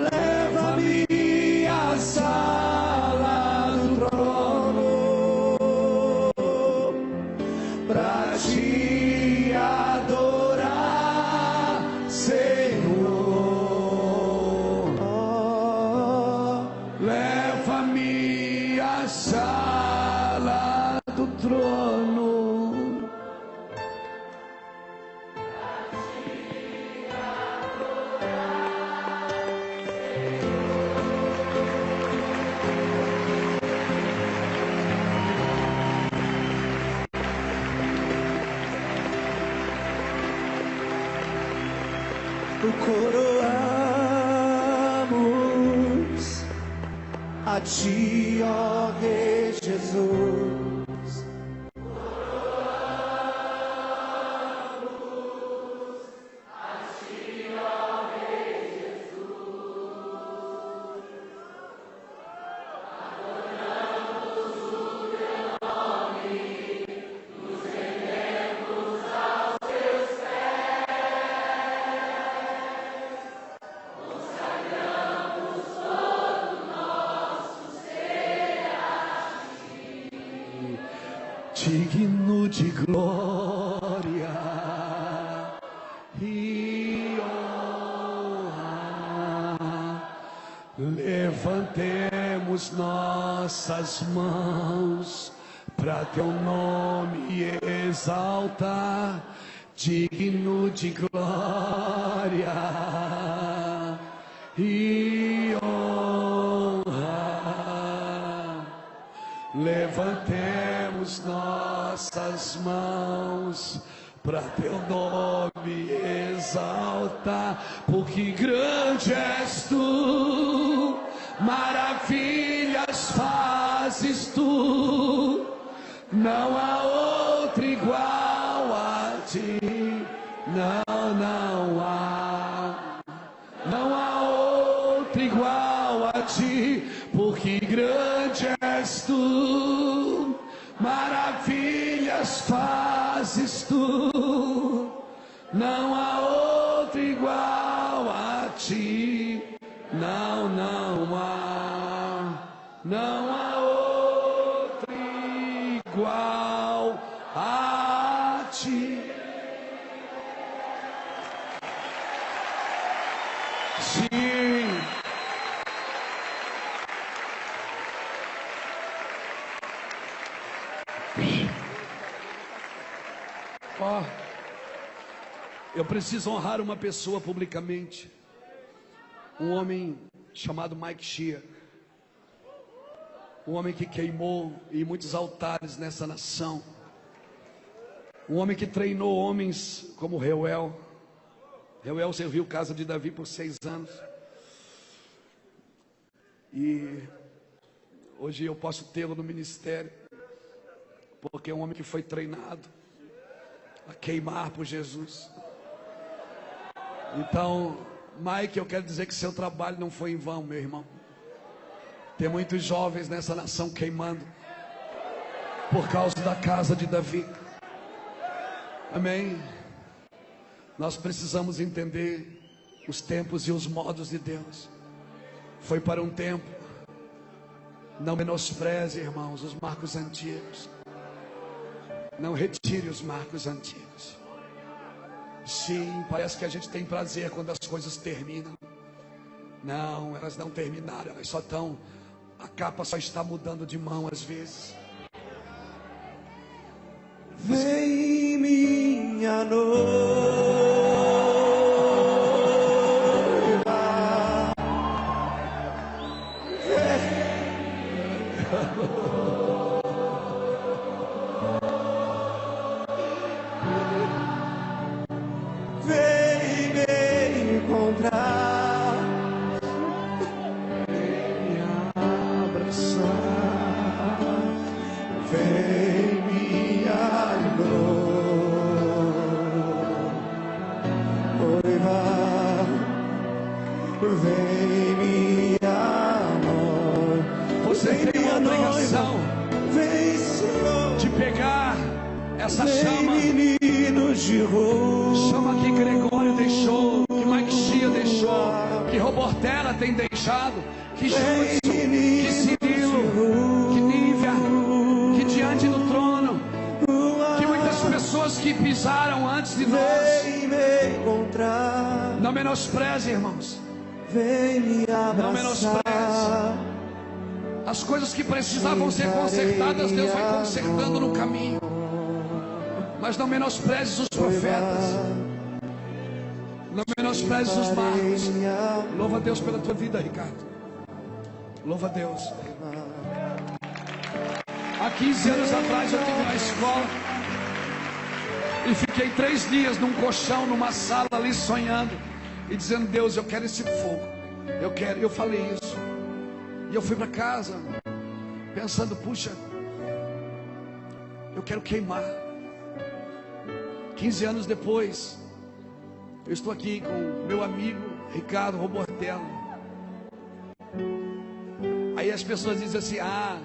Leva-me à sala do trono, pra te adorar, Senhor. Leva-me à sala do trono. Coroamos a ti, ó Rei Jesus. Digno de glória e honra, levantemos nossas mãos para teu nome exaltar. Digno de glória e honra, levantemos nossas mãos para teu nome exaltar, porque grande és tu, maravilhas fazes tu, não há outro igual a ti, não há outro igual a ti, porque grande és tu, maravilhas fazes tu, não há outro igual a ti, não há outro igual a ti. Sim. Ó, eu preciso honrar uma pessoa publicamente. Um homem chamado Mike Shea. Um homem que queimou em muitos altares nessa nação. Um homem que treinou homens como Reuel. Reuel serviu casa de Davi por 6 anos. E hoje eu posso tê-lo no ministério, porque é um homem que foi treinado a queimar por Jesus. Então, Mike, eu quero dizer que seu trabalho não foi em vão, meu irmão. Tem muitos jovens nessa nação queimando por causa da casa de Davi. Amém. Nós precisamos entender os tempos e os modos de Deus. Foi para um tempo. Não menospreze, irmãos, os marcos antigos. Não retire os marcos antigos. Sim, parece que a gente tem prazer quando as coisas terminam. Não, elas não terminaram, elas só estão... A capa só está mudando de mão às vezes. Vem minha noiva, vem me encontrar, vem me abraçar, vem minha noiva, vem minha noiva. Você tem uma obrigação Vem, Senhor, de pegar essa vem, chama. meninos de rua, Chama que Gregório deixou, que Mike Shea deixou, que Robortella tem deixado, que Judson, que Cirilo, que Nívia, que diante do trono, que muitas pessoas que pisaram antes de nós. vem me encontrar, Não menospreze, irmãos. vem me Não menospreze. abraçar. As coisas que precisavam ser consertadas, Deus vai consertando no caminho. Mas não menosprezes os profetas. Não menosprezes os marcos. Louva a Deus pela tua vida, Ricardo. Louva a Deus. Há 15 anos atrás eu estive na escola e fiquei 3 dias num colchão, numa sala ali sonhando e dizendo: Deus, eu quero esse fogo. Eu quero. Eu falei isso. E eu fui para casa pensando: puxa, eu quero queimar. 15 anos depois, eu estou aqui com meu amigo Ricardo Robortella. Aí as pessoas dizem assim: ah,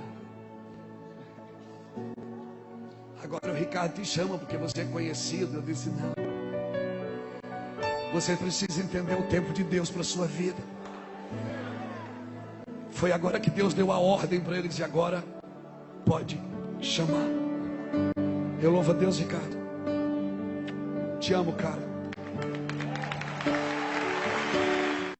agora o Ricardo te chama porque você é conhecido. Eu disse: não, você precisa entender o tempo de Deus para a sua vida. Foi agora que Deus deu a ordem para eles, e agora pode chamar. Eu louvo a Deus, Ricardo. Te amo, cara.